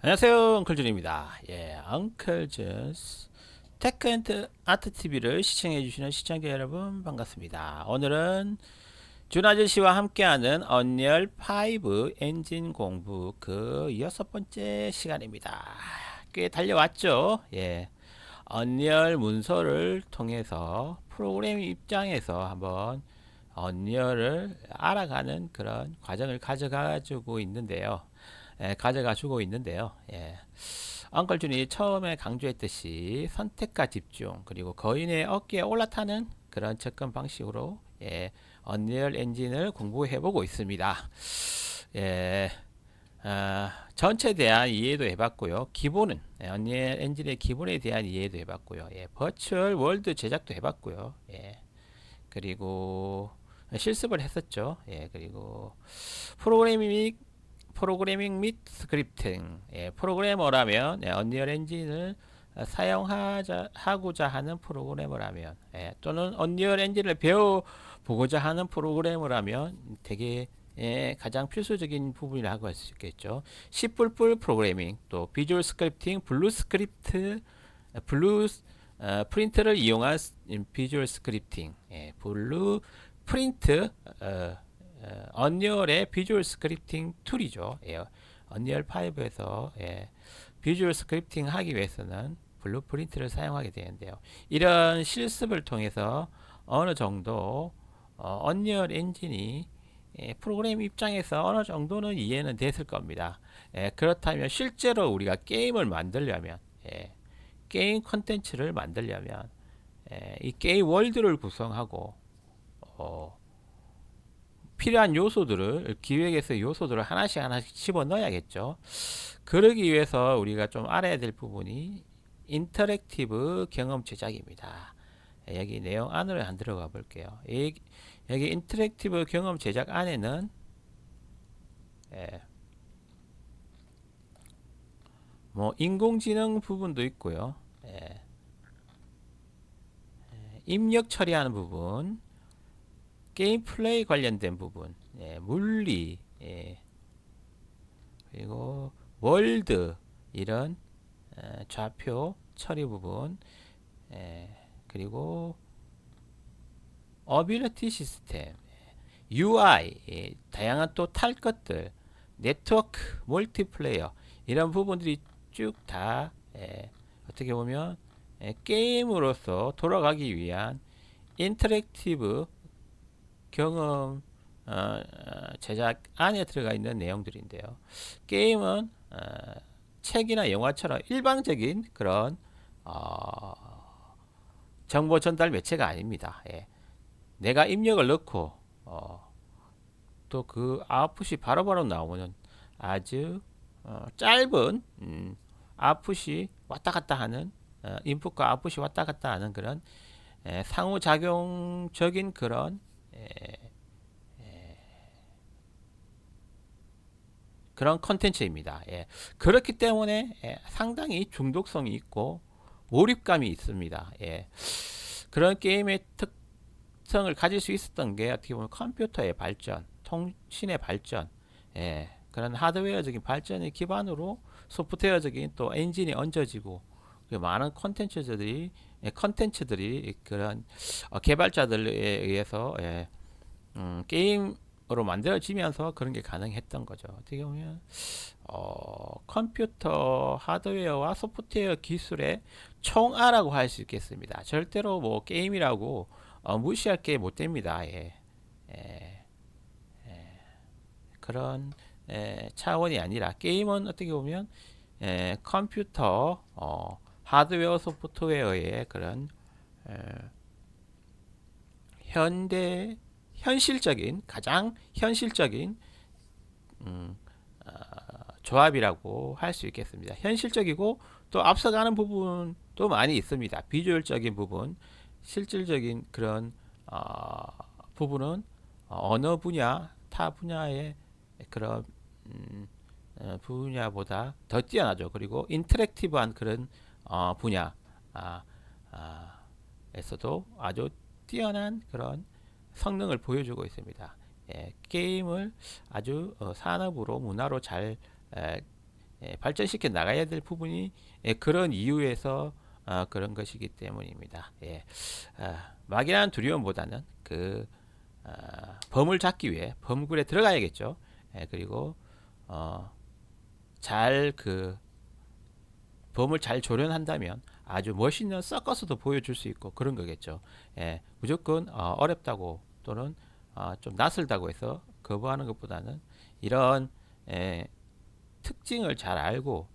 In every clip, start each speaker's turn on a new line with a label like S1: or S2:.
S1: 안녕하세요, 엉클준입니다. 엉클준스 테크 앤드 아트 TV를 시청해 주시는 시청자 여러분 반갑습니다. 오늘은 준 아저씨와 함께하는 언리얼 5 엔진 공부 그 여섯 번째 시간입니다. 꽤 달려왔죠? 언리얼 문서를 통해서 프로그램 입장에서 한번 언리얼을 알아가는 그런 과정을 가져가주고 있는데요. 엉클준이 처음에 강조했듯이 선택과 집중 그리고 거인의 어깨에 올라타는 그런 접근 방식으로 언리얼 엔진을 공부해보고 있습니다. 예, 전체에 대한 이해도 해봤고요. 기본은 언리얼 엔진의 기본에 대한 이해도 해봤고요. 버추얼 월드 제작도 해봤고요. 그리고 실습을 했었죠. 그리고 프로그래밍 및 스크립팅, 프로그래머라면 언리얼 엔진을 사용하고자 하는 프로그래머라면 또는 언리얼 엔진을 배워보고자 하는 프로그래머라면 되게 가장 필수적인 부분이라고 할 수 있겠죠. C++ 프로그래밍, 또 비주얼 스크립팅, 블루 스크립트, 블루 프린트를 이용한 비주얼 스크립팅, 블루 프린트 언리얼의 비주얼 스크립팅 툴이죠. 언리얼 5에서 비주얼 스크립팅 하기 위해서는 블루프린트를 사용하게 되는데요. 이런 실습을 통해서 어느 정도 언리얼 엔진이 프로그램 입장에서 어느 정도는 이해는 됐을 겁니다. 그렇다면 실제로 우리가 게임을 만들려면 게임 컨텐츠를 만들려면 이 게임 월드를 구성하고 필요한 요소들을 기획에서 요소들을 하나씩 집어 넣어야겠죠. 그러기 위해서 우리가 좀 알아야 될 부분이 인터랙티브 경험 제작입니다. 여기 내용 안으로 안 들어가 볼게요. 여기 인터랙티브 경험 제작 안에는 뭐 인공지능 부분도 있고요. 입력 처리하는 부분, 게임 플레이 관련된 부분, 물리, 그리고 월드 이런 좌표 처리 부분, 그리고 어빌리티 시스템, UI, 다양한 또 탈 것들, 네트워크, 멀티플레이어 이런 부분들이 쭉 다 어떻게 보면 게임으로서 돌아가기 위한 인터랙티브 경험 제작 안에 들어가 있는 내용들인데요. 게임은 책이나 영화처럼 일방적인 그런 정보 전달 매체가 아닙니다. 내가 입력을 넣고 또 그 아웃풋이 바로바로 나오는 아주 짧은 아웃풋이 왔다 갔다 하는 인풋과 아웃풋이 왔다 갔다 하는 그런 상호작용적인 그런 그런 컨텐츠입니다. 그렇기 때문에 상당히 중독성이 있고 몰입감이 있습니다. 그런 게임의 특성을 가질 수 있었던 게 어떻게 보면 컴퓨터의 발전, 통신의 발전, 그런 하드웨어적인 발전을 기반으로 소프트웨어적인 또 엔진이 얹어지고 많은 컨텐츠들이 그런 개발자들에 의해서 게임으로 만들어지면서 그런 게 가능했던 거죠. 어떻게 보면 컴퓨터 하드웨어와 소프트웨어 기술의 총알이라고 할 수 있겠습니다. 절대로 뭐 게임이라고 무시할 게 못 됩니다. 그런 차원이 아니라 게임은 어떻게 보면 컴퓨터 하드웨어 소프트웨어의 그런 현실적인 가장 현실적인 조합이라고 할 수 있겠습니다. 현실적이고 또 앞서가는 부분도 많이 있습니다. 비주얼적인 부분, 실질적인 그런 부분은 어느 분야, 타 분야의 그런 분야보다 더 뛰어나죠. 그리고 인터랙티브한 그런 분야 에서도 아주 뛰어난 그런 성능을 보여주고 있습니다. 게임을 아주 산업으로 문화로 잘 발전시켜 나가야 될 부분이 그런 이유에서 그런 것이기 때문입니다. 막연한 두려움보다는 범을 잡기 위해 범굴에 들어가야겠죠. 그리고 잘 범을 잘 조련한다면 아주 멋있는 서커스도 보여줄 수 있고 그런 거겠죠. 무조건 어렵다고 또는 좀 낯설다고 해서 거부하는 것보다는 이런 특징을 잘 알고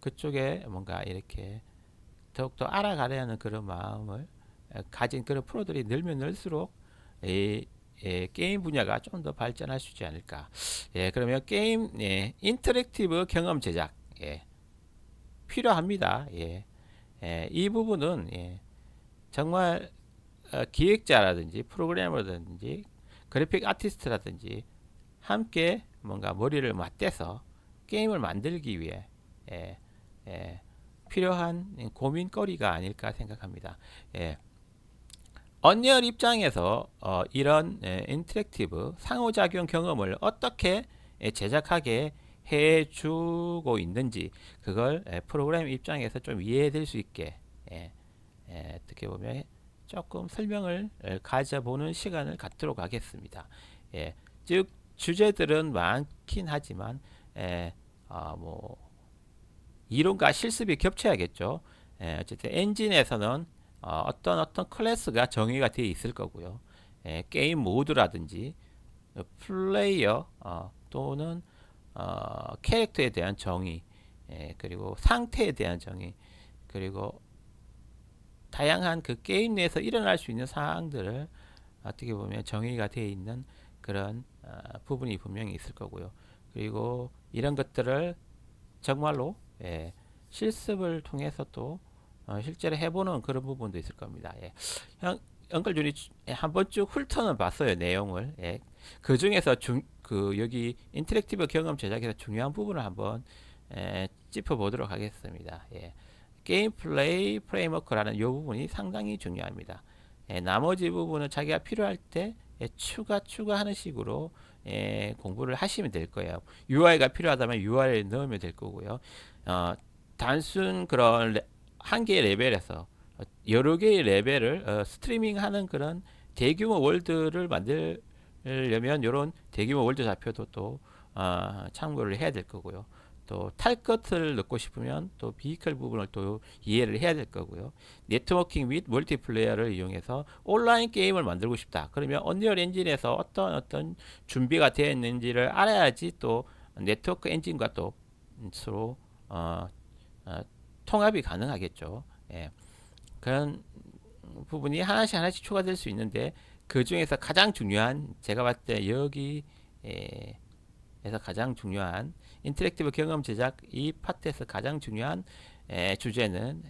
S1: 그쪽에 뭔가 이렇게 더욱더 알아가려는 그런 마음을 가진 그런 프로들이 늘면 늘수록 게임 분야가 좀 더 발전할 수 있지 않을까. 그러면 게임 인터랙티브 경험 제작 필요합니다. 이 부분은 정말 기획자라든지 프로그래머라든지 그래픽 아티스트라든지 함께 뭔가 머리를 맞대서 게임을 만들기 위해 필요한 고민거리가 아닐까 생각합니다. 언리얼 입장에서 이런 인터랙티브 상호작용 경험을 어떻게 제작하게 해주고 있는지 그걸 프로그램 입장에서 좀 이해될 수 있게 어떻게 보면 조금 설명을 가져보는 시간을 갖도록 하겠습니다. 즉 주제들은 많긴 하지만 뭐 이론과 실습이 겹쳐야겠죠. 어쨌든 엔진에서는 어떤 클래스가 정의가 되어 있을 거고요. 게임 모드라든지 플레이어 또는 캐릭터에 대한 정의, 그리고 상태에 대한 정의, 그리고 다양한 그 게임 내에서 일어날 수 있는 사항들을 어떻게 보면 정의가 되어 있는 그런 부분이 분명히 있을 거고요. 그리고 이런 것들을 정말로 실습을 통해서 또 실제로 해보는 그런 부분도 있을 겁니다. 엉클준이 한번 쭉 훑어는 봤어요, 내용을. 그 중에서 여기 인터랙티브 경험 제작에서 중요한 부분을 한번 짚어보도록 하겠습니다. 게임 플레이 프레임워크라는 이 부분이 상당히 중요합니다. 나머지 부분은 자기가 필요할 때 추가하는 식으로 공부를 하시면 될 거예요. UI가 필요하다면 UI를 넣으면 될 거고요. 단순 그런 한 개의 레벨에서 여러 개의 레벨을 스트리밍하는 그런 대규모 월드를 만들려면 이런 대규모 월드 좌표도 또 참고를 해야 될 거고요. 또 탈 것을 넣고 싶으면 또 비이클 부분을 또 이해를 해야 될 거고요. 네트워킹 및 멀티플레이어를 이용해서 온라인 게임을 만들고 싶다. 그러면 언리얼 엔진에서 어떤 준비가 되어 있는지를 알아야지 또 네트워크 엔진과 또 서로 통합이 가능하겠죠. 그런 부분이 하나씩 추가될 수 있는데 그 중에서 가장 중요한 제가 봤을 때 여기에서 가장 중요한 인터랙티브 경험 제작 이 파트에서 가장 중요한 주제는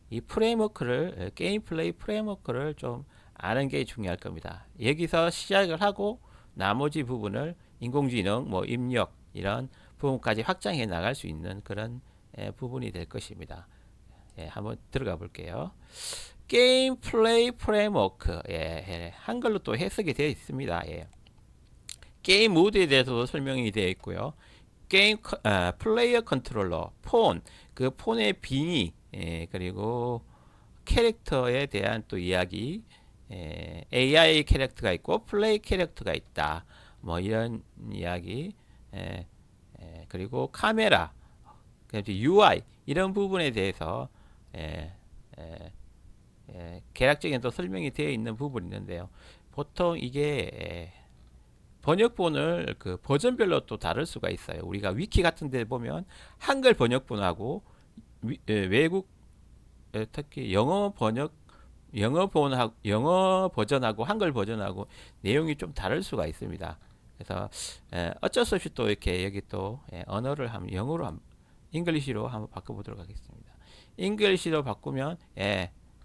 S1: 이 프레임워크를 게임 플레이 프레임워크를 좀 아는 게 중요할 겁니다. 여기서 시작을 하고 나머지 부분을 인공지능, 뭐 입력 이런 부분까지 확장해 나갈 수 있는 그런 부분이 될 것입니다. 한번 들어가 볼게요. 게임 플레이 프레임워크 한글로 또 해석이 되어 있습니다. 게임 모드에 대해서도 설명이 되어 있고요. 게임 플레이어 컨트롤러 폰, 그 폰의 빙의 그리고 캐릭터에 대한 또 이야기, AI 캐릭터가 있고 플레이 캐릭터가 있다. 뭐 이런 이야기, 그리고 카메라, UI 이런 부분에 대해서 개략적인 또 설명이 되어 있는 부분이 있는데요. 보통 이게 번역본을 그 버전별로 또 다를 수가 있어요. 우리가 위키 같은 데 보면 한글 번역본하고 외국 특히 영어 버전하고 한글 버전하고 내용이 좀 다를 수가 있습니다. 그래서 어쩔 수 없이 또 이렇게 여기 또 언어를 한번 영어로 잉글리시로 한번 바꿔보도록 하겠습니다. 잉글리시로 바꾸면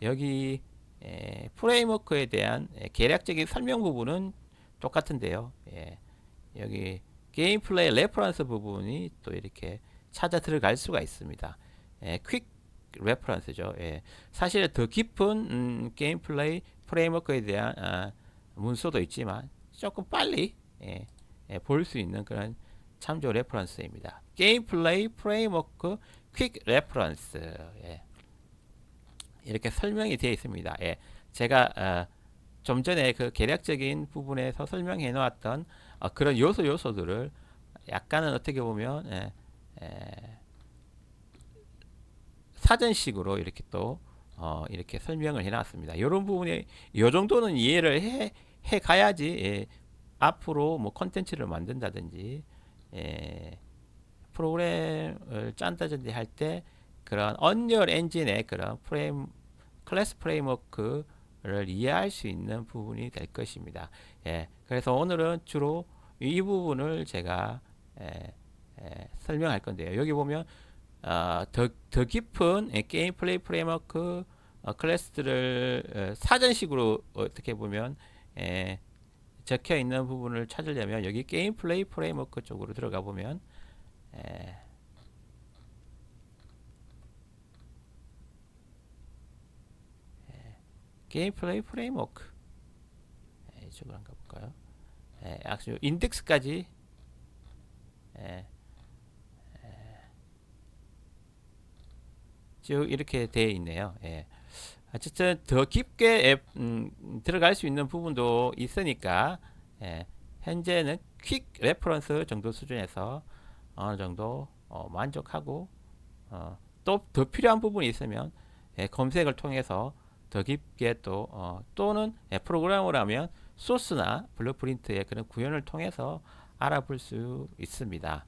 S1: 여기 프레임워크에 대한 개략적인 설명 부분은 똑같은데요. 여기 게임 플레이 레퍼런스 부분이 또 이렇게 찾아 들어갈 수가 있습니다. 퀵 레퍼런스죠. 사실 더 깊은 게임 플레이 프레임워크에 대한 문서도 있지만 조금 빨리 볼 수 있는 그런 참조 레퍼런스입니다. 게임 플레이 프레임워크 퀵 레퍼런스. 예. 이렇게 설명이 되어 있습니다. 예. 제가 좀 전에 그 계략적인 부분에서 설명해 놓았던 그런 요소들을 약간은 어떻게 보면 사전식으로 이렇게 또 이렇게 설명을 해 놨습니다. 이런 부분에 이 정도는 이해를 해 가야지 앞으로 뭐 콘텐츠를 만든다든지 프로그램을 짠다든지 할 때 그런 언리얼 엔진의 그런 클래스 프레임워크를 이해할 수 있는 부분이 될 것입니다. 그래서 오늘은 주로 이 부분을 제가 설명할 건데요. 여기 보면 더 깊은 게임 플레이 프레임워크 클래스들을 사전식으로 어떻게 보면 적혀 있는 부분을 찾으려면 여기 게임 플레이 프레임워크 쪽으로 들어가 보면 게임 플레이 프레임워크 이쪽으로 한번 가볼까요? 아주 인덱스까지 쭉 이렇게 되어 있네요. 어쨌든 더 깊게 들어갈 수 있는 부분도 있으니까 현재는 퀵 레퍼런스 정도 수준에서 어느 정도 만족하고 또 더 필요한 부분이 있으면 검색을 통해서 더 깊게 또는 프로그래머를 하면 소스나 블루프린트의 그런 구현을 통해서 알아볼 수 있습니다.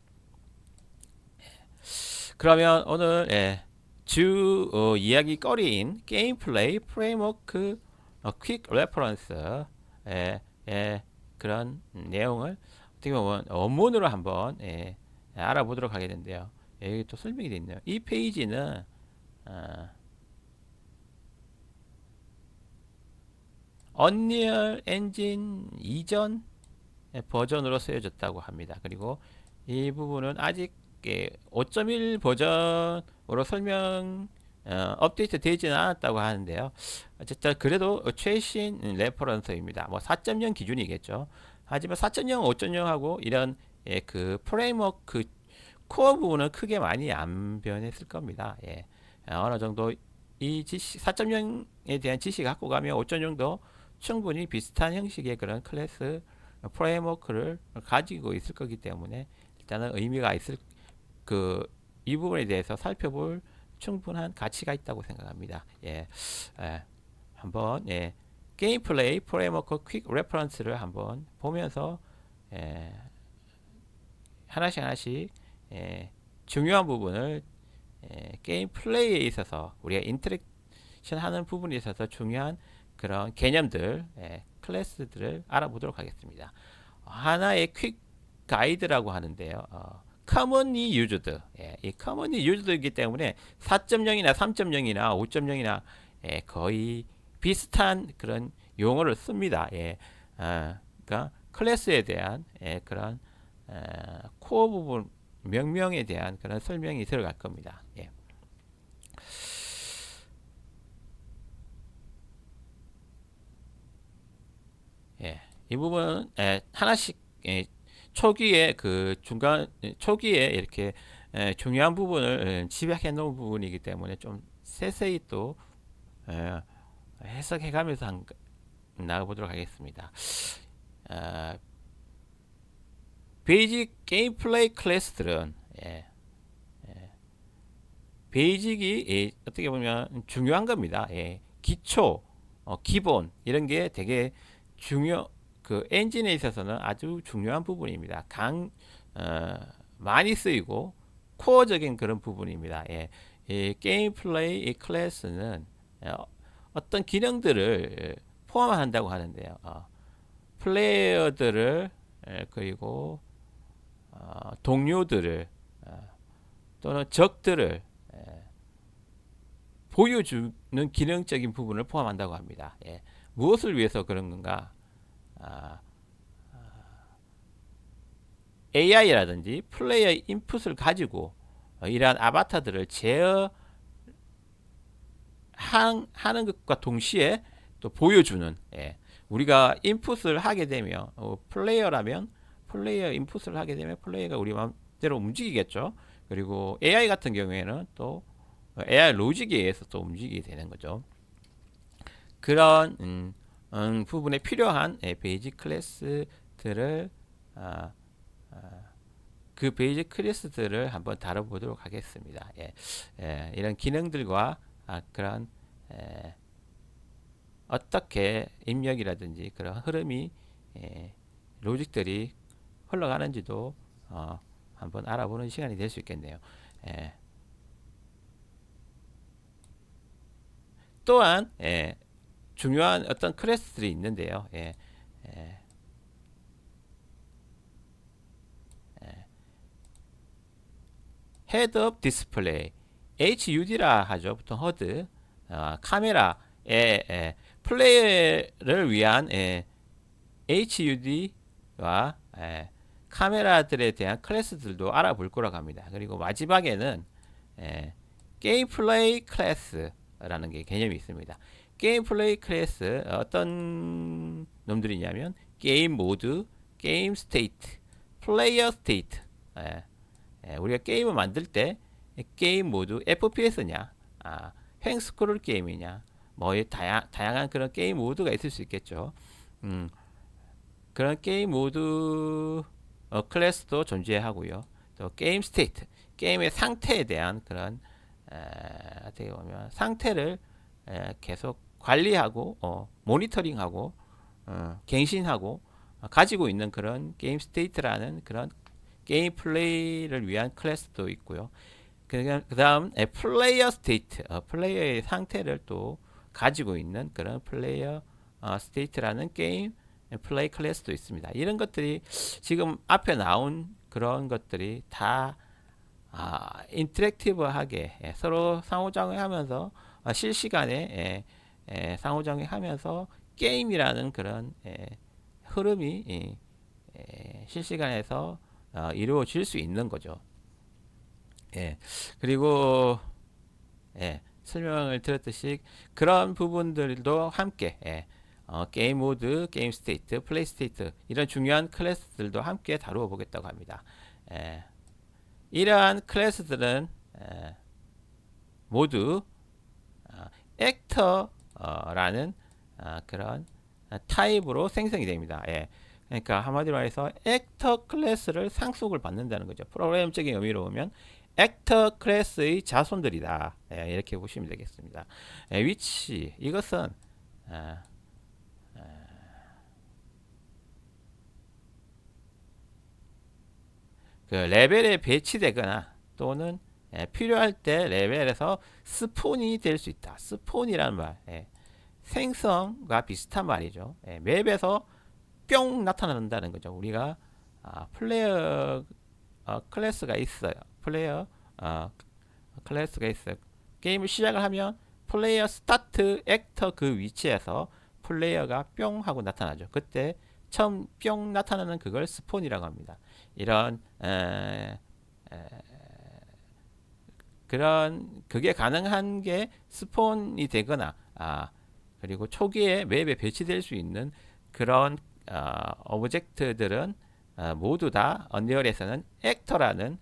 S1: 그러면 오늘 주 이야기거리인 게임 플레이 프레임워크 퀵 레퍼런스 그런 내용을 어떻게 보면 원문으로 한번 알아보도록 하겠는데요. 여기 또 설명이 되어 있네요. 이 페이지는 언리얼 엔진 이전 버전으로 쓰여졌다고 합니다. 그리고 이 부분은 아직 5.1 버전으로 업데이트 되지는 않았다고 하는데요. 어쨌든 그래도 최신 레퍼런스입니다. 뭐 4.0 기준이겠죠. 하지만 4.0, 5.0하고 이런 그 프레임워크 코어 부분은 크게 많이 안 변했을 겁니다. 어느 정도 이 지식 4.0에 대한 지식을 갖고 가면 5.0도 충분히 비슷한 형식의 그런 클래스 프레임워크를 가지고 있을 거기 때문에 일단은 의미가 있을 이 부분에 대해서 살펴볼 충분한 가치가 있다고 생각합니다. 한번 게임 플레이 프레임워크 퀵 레퍼런스를 한번 보면서 하나씩 중요한 부분을 게임 플레이에 있어서 우리가 인터랙션 하는 부분에 있어서 중요한 그런 개념들, 클래스들을 알아보도록 하겠습니다. 하나의 퀵 가이드라고 하는데요. commonly used, 이 commonly used이기 때문에 4.0이나 3.0이나 5.0이나 거의 비슷한 그런 용어를 씁니다. 그러니까 클래스에 대한 그런 코어 부분 명명에 대한 그런 설명이 들어갈 겁니다. 이 부분은 하나씩 초기에 초기에 이렇게 중요한 부분을 집약해 놓은 부분이기 때문에 좀 세세히 또 해석해 가면서 나가보도록 하겠습니다. 베이직 게임 플레이 클래스들은 베이직이 어떻게 보면 중요한 겁니다. 기초, 기본 이런 게 되게 그 엔진에 있어서는 아주 중요한 부분입니다. 많이 쓰이고 코어적인 그런 부분입니다. 이 게임 플레이 클래스는 어떤 기능들을 포함한다고 하는데요. 플레이어들을 그리고 동료들을 또는 적들을 보여주는 기능적인 부분을 포함한다고 합니다. 무엇을 위해서 그런 건가? AI라든지 플레이어 인풋을 가지고 이러한 아바타들을 제어하는 것과 동시에 또 보여주는 우리가 인풋을 하게 되면 플레이어라면 플레이어 인풋을 하게 되면 플레이어가 우리 마음대로 움직이겠죠. 그리고 AI 같은 경우에는 또 AI 로직에 의해서 또 움직이게 되는 거죠. 그런 부분에 필요한 베이직 클래스들을 아, 그 베이직 클래스들을 한번 다뤄보도록 하겠습니다. 이런 기능들과 그런 어떻게 입력이라든지 그런 흐름이 로직들이 흘러가는지도 한번 알아보는 시간이 될 수 있겠네요. 또한 중요한 어떤 클래스들이 있는데요. 헤드 업 디스플레이 HUD라 하죠. 보통 허드 카메라의 플레이를 위한 HUD와 카메라들에 대한 클래스들도 알아볼 거라고 합니다. 그리고 마지막에는 게임 플레이 클래스라는 게 개념이 있습니다. 게임 플레이 클래스 어떤 놈들이냐면 게임 모드, 게임 스테이트, 플레이어 스테이트. 우리가 게임을 만들 때 게임 모드 FPS냐, 횡 스크롤 게임이냐, 뭐 다양한 그런 게임 모드가 있을 수 있겠죠. 그런 게임 모드 클래스도 존재하고요. 또 게임 스테이트, 게임의 상태에 대한 그런 어떻게 보면 상태를 계속 관리하고 모니터링하고 갱신하고 가지고 있는 그런 게임 스테이트라는 그런 게임 플레이를 위한 클래스도 있고요. 그 다음 플레이어 스테이트, 플레이어의 상태를 또 가지고 있는 그런 플레이어 스테이트라는 게임 플레이 클래스도 있습니다. 이런 것들이 지금 앞에 나온 그런 것들이 다 인터랙티브하게 서로 상호작용하면서 실시간에 상호작용하면서 게임이라는 그런 흐름이 실시간에서 이루어질 수 있는 거죠. 그리고 설명을 드렸듯이 그런 부분들도 함께 게임 모드, 게임 스테이트, 플레이 스테이트 이런 중요한 클래스들도 함께 다루어 보겠다고 합니다. 이러한 클래스들은 모두 액터라는 그런 타입으로 생성이 됩니다. 그러니까 한마디로 말해서 액터 클래스를 상속을 받는다는 거죠. 프로그램적인 의미로 보면 액터 클래스의 자손들이다. 이렇게 보시면 되겠습니다. 위치 이것은 그 레벨에 배치되거나 또는 필요할 때 레벨에서 스폰이 될 수 있다. 스폰이라는 말 생성과 비슷한 말이죠. 맵에서 뿅 나타난다는 거죠. 우리가 플레이어 클래스가 있어요. 플레이어 클래스가 있어요. 게임을 시작을 하면 플레이어 스타트 액터 그 위치에서 플레이어가 뿅 하고 나타나죠. 그때 처음 뿅 나타나는 그걸 스폰이라고 합니다. 이런 그런 그게 가능한 게 스폰이 되거나 그리고 초기에 맵에 배치될 수 있는 그런 오브젝트들은 모두 다 언리얼에서는 액터라는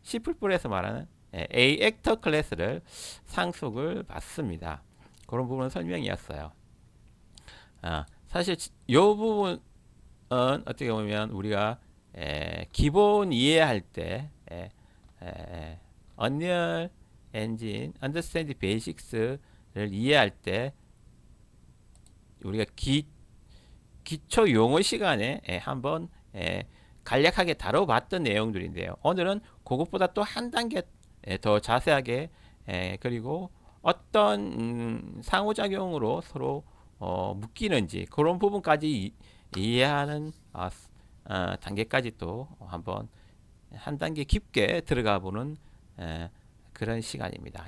S1: C++에서 말하는 A 액터 클래스를 상속을 받습니다. 그런 부분은 설명이었어요. 사실 이 부분은 어떻게 보면 우리가 기본 이해할 때 언리얼 엔진 Understand Basics를 이해할 때 우리가 기초 용어 시간에 한번 간략하게 다뤄봤던 내용들인데요. 오늘은 그것보다 또 한 단계 더 자세하게 그리고 어떤 상호작용으로 서로 묶이는지 그런 부분까지 이해하는 단계까지 또 한번 한 단계 깊게 들어가 보는 그런 시간입니다.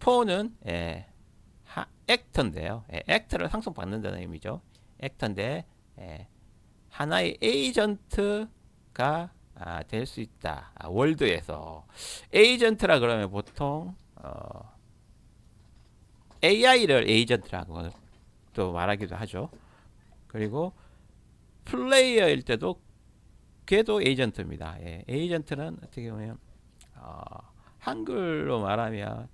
S1: 폰은 액터인데요. 액터를 상속받는다는 의미죠. 액터인데 하나의 에이전트가 될 수 있다. 월드에서 에이전트라 그러면 보통 AI를 에이전트라고 또 말하기도 하죠. 그리고 플레이어일 때도 걔도 에이전트입니다. 예, 에이전트는 어떻게 보면 한글로 말하면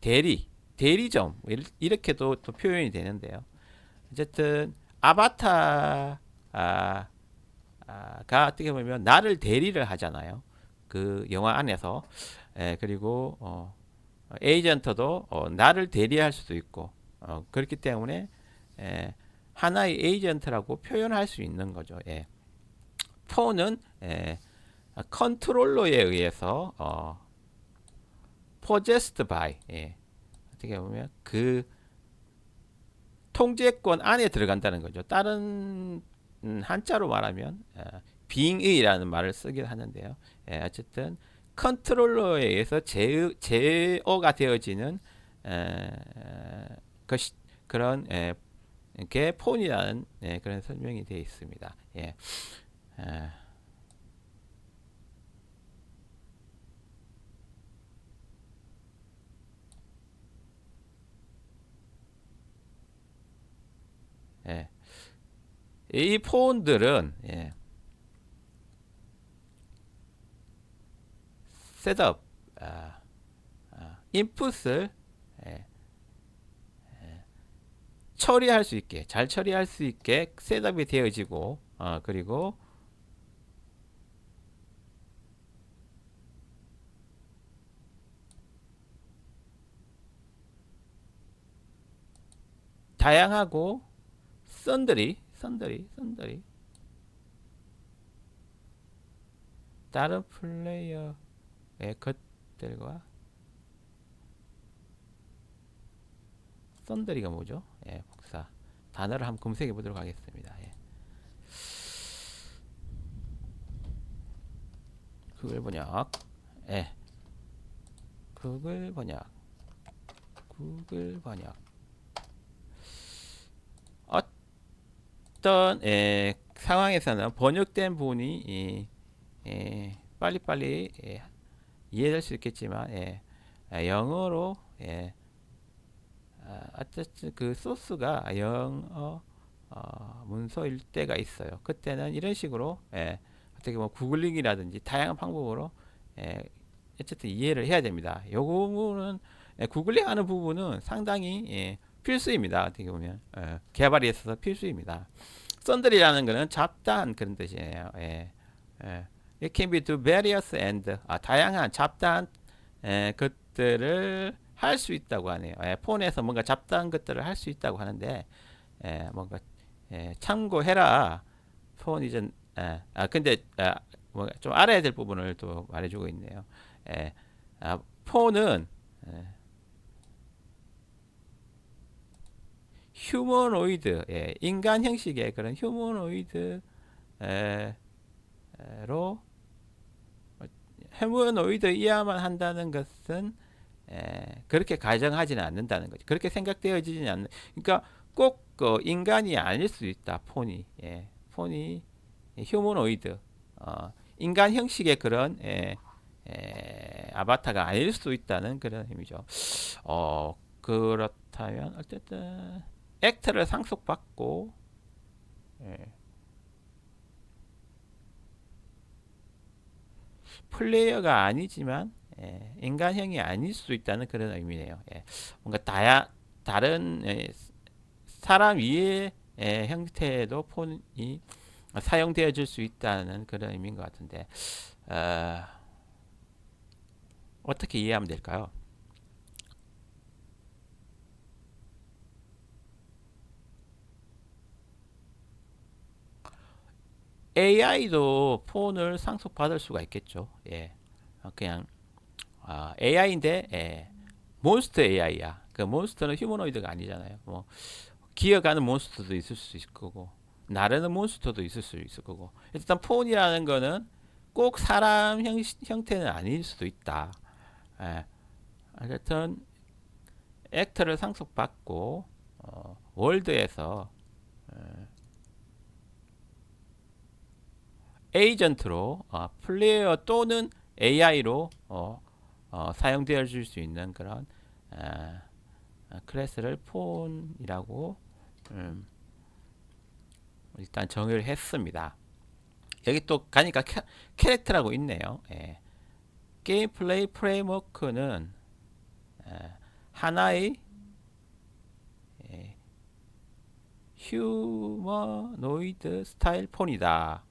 S1: 대리점 이렇게도 또 표현이 되는데요. 어쨌든 아바타가 어떻게 보면 나를 대리를 하잖아요. 그 영화 안에서. 그리고 에이전트도 나를 대리할 수도 있고 그렇기 때문에 하나의 에이전트라고 표현할 수 있는 거죠. 예. 폰은 컨트롤러에 의해서 possessed by, 어떻게 보면 그 통제권 안에 들어간다는 거죠. 다른 한자로 말하면 빙의라는 말을 쓰긴 하는데요. 어쨌든 컨트롤러에 의해서 제어가 되어지는 것이 그런 게 폰이라는 그런 설명이 되어 있습니다. 예. 예. 이 폰들은 셋업, 인풋을 예, 처리할 수 있게 잘 처리할 수 있게 셋업이 되어지고 그리고 다양하고 썬더리 다른 플레이어의 것들과 썬더리가 뭐죠? 복사 단어를 한번 검색해 보도록 하겠습니다. 구글 번역, 구글 번역, 어떤 상황에서는 번역된 부분이 빨리빨리 이해될 수 있겠지만 영어로 어쨌든 그 소스가 영어 문서일 때가 있어요. 그때는 이런 식으로 어떻게 보면 구글링이라든지 다양한 방법으로 어쨌든 이해를 해야 됩니다. 요 부분은 구글링하는 부분은 상당히 필수입니다. 어떻게 보면 개발에 있어서 필수입니다. 썬들이라는 것은 잡다한 그런 뜻이에요. It can be to various and 다양한 잡다한 것들을 할 수 있다고 하네요. 폰에서 뭔가 잡다한 것들을 할 수 있다고 하는데 뭔가 참고해라. 폰 이전 근데 뭐 좀 알아야 될 부분을 또 말해주고 있네요. 폰은 휴머노이드, 인간 형식의 그런 휴머노이드로 휴머노이드이야만 한다는 것은 그렇게 가정하지는 않는다는 거죠. 그렇게 생각되어지지 않는. 그러니까 꼭 인간이 아닐 수 있다. 폰이 폰이 휴머노이드, 인간 형식의 그런 아바타가 아닐 수 있다는 그런 의미죠. 그렇다면 어쨌든 액터를 상속받고 플레이어가 아니지만 인간형이 아닐 수도 있다는 그런 의미네요. 뭔가 다른 사람 위의 형태도 폰이 사용되어질 수 있다는 그런 의미인 것 같은데 어떻게 이해하면 될까요? AI도 폰을 상속받을 수가 있겠죠. 그냥 AI인데 몬스터 AI야. 그 몬스터는 휴머노이드가 아니잖아요. 뭐 기어가는 몬스터도 있을 수 있을 거고 나르는 몬스터도 있을 수 있을 거고 일단 폰이라는 거는 꼭 사람 형태는 아닐 수도 있다. 하여튼 액터를 상속받고 월드에서 에이전트로 플레이어 또는 AI로 사용되어 줄 수 있는 그런 클래스를 폰이라고 일단 정의를 했습니다. 여기 또 가니까 캐릭터라고 있네요. 예. 게임 플레이 프레임워크는 하나의 휴머노이드 스타일 폰이다.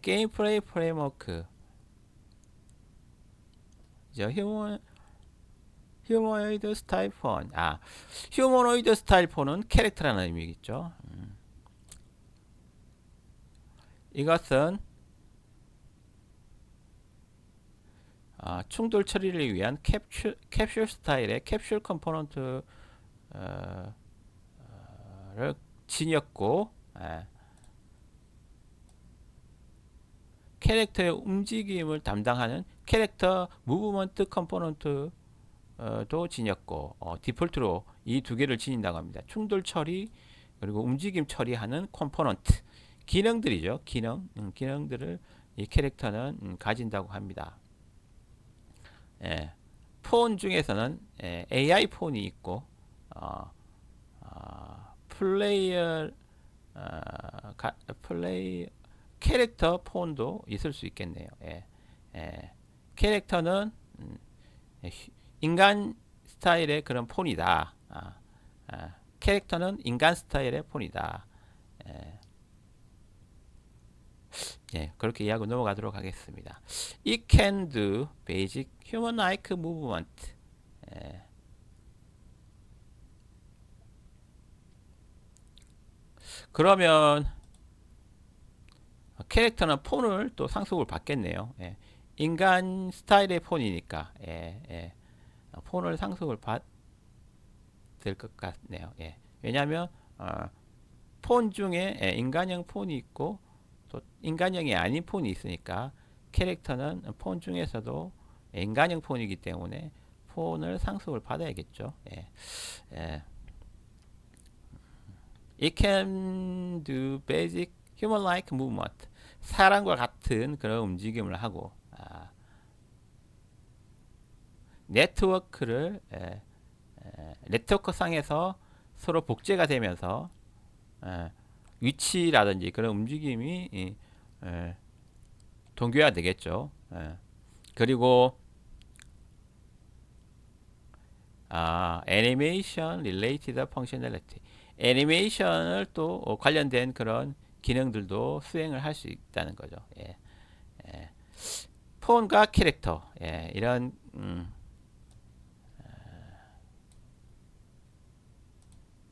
S1: 게임 플레이 프레임워크. 휴머노이드 스타일 폰. 휴머노이드 스타일 폰은 캐릭터라는 의미겠죠. 이것은 충돌 처리를 위한 캡슐 스타일의 캡슐 컴포넌트를 지녔고, 캐릭터의 움직임을 담당하는 캐릭터 무브먼트 컴포넌트도 지녔고, 디폴트로 이 두 개를 지닌다고 합니다. 충돌 처리 그리고 움직임 처리하는 컴포넌트 기능들이죠. 기능들을 이 캐릭터는 가진다고 합니다. 폰 중에서는 AI 폰이 있고 플레이어 캐릭터 폰도 있을 수 있겠네요. 캐릭터는 인간 스타일의 그런 폰이다. 캐릭터는 인간 스타일의 폰이다. 그렇게 이해하고 넘어가도록 하겠습니다. It can do basic human-like movement. 그러면 캐릭터는 폰을 또 상속을 받겠네요. 인간 스타일의 폰이니까 폰을 상속을 받을 것 같네요. 왜냐하면 폰 중에 인간형 폰이 있고 또 인간형이 아닌 폰이 있으니까 캐릭터는 폰 중에서도 인간형 폰이기 때문에 폰을 상속을 받아야겠죠. It can do basic human-like movement. 사람과 같은 그런 움직임을 하고 네트워크 상에서 서로 복제가 되면서 위치라든지 그런 움직임이 동기화 되겠죠. 그리고 애니메이션 related functionality. 애니메이션을 또 관련된 그런 기능들도 수행을 할 수 있다는 거죠. 폰과 캐릭터 이런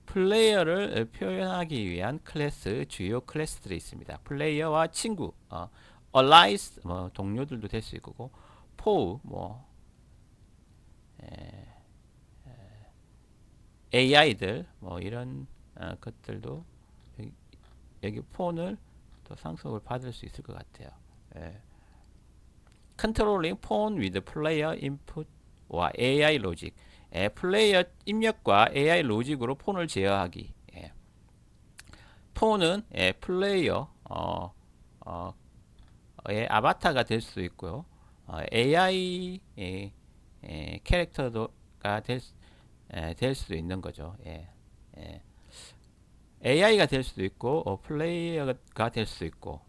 S1: 플레이어를 표현하기 위한 클래스, 주요 클래스들이 있습니다. 플레이어와 친구, allies, 동료들도 될 수 있고, foe, AI들, 이런 것들도 여기 폰을 또 상속을 받을 수 있을 것 같아요. Controlling phone with player input와 AI logic. 플레이어 입력과 AI 로직으로 폰을 제어하기. 폰은 플레이어의 아바타가 될 수 있고요. AI 캐릭터가 될 수도 있는 거죠. AI가 될 수도 있고 플레이어가 될 수도 있고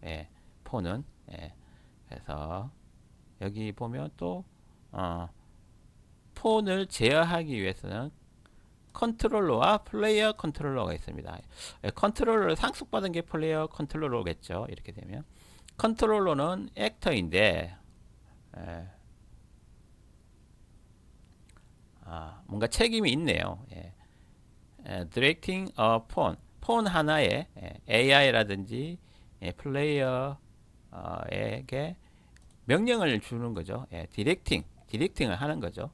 S1: 폰은 그래서 여기 보면 또 폰을 제어하기 위해서는 컨트롤러와 플레이어 컨트롤러가 있습니다. 컨트롤러를 상속받은 게 플레이어 컨트롤러겠죠. 이렇게 되면 컨트롤러는 액터인데 뭔가 책임이 있네요. Directing a phone. 폰 하나에 AI라든지 플레이어에게 명령을 주는 거죠. 디렉팅을 하는 거죠.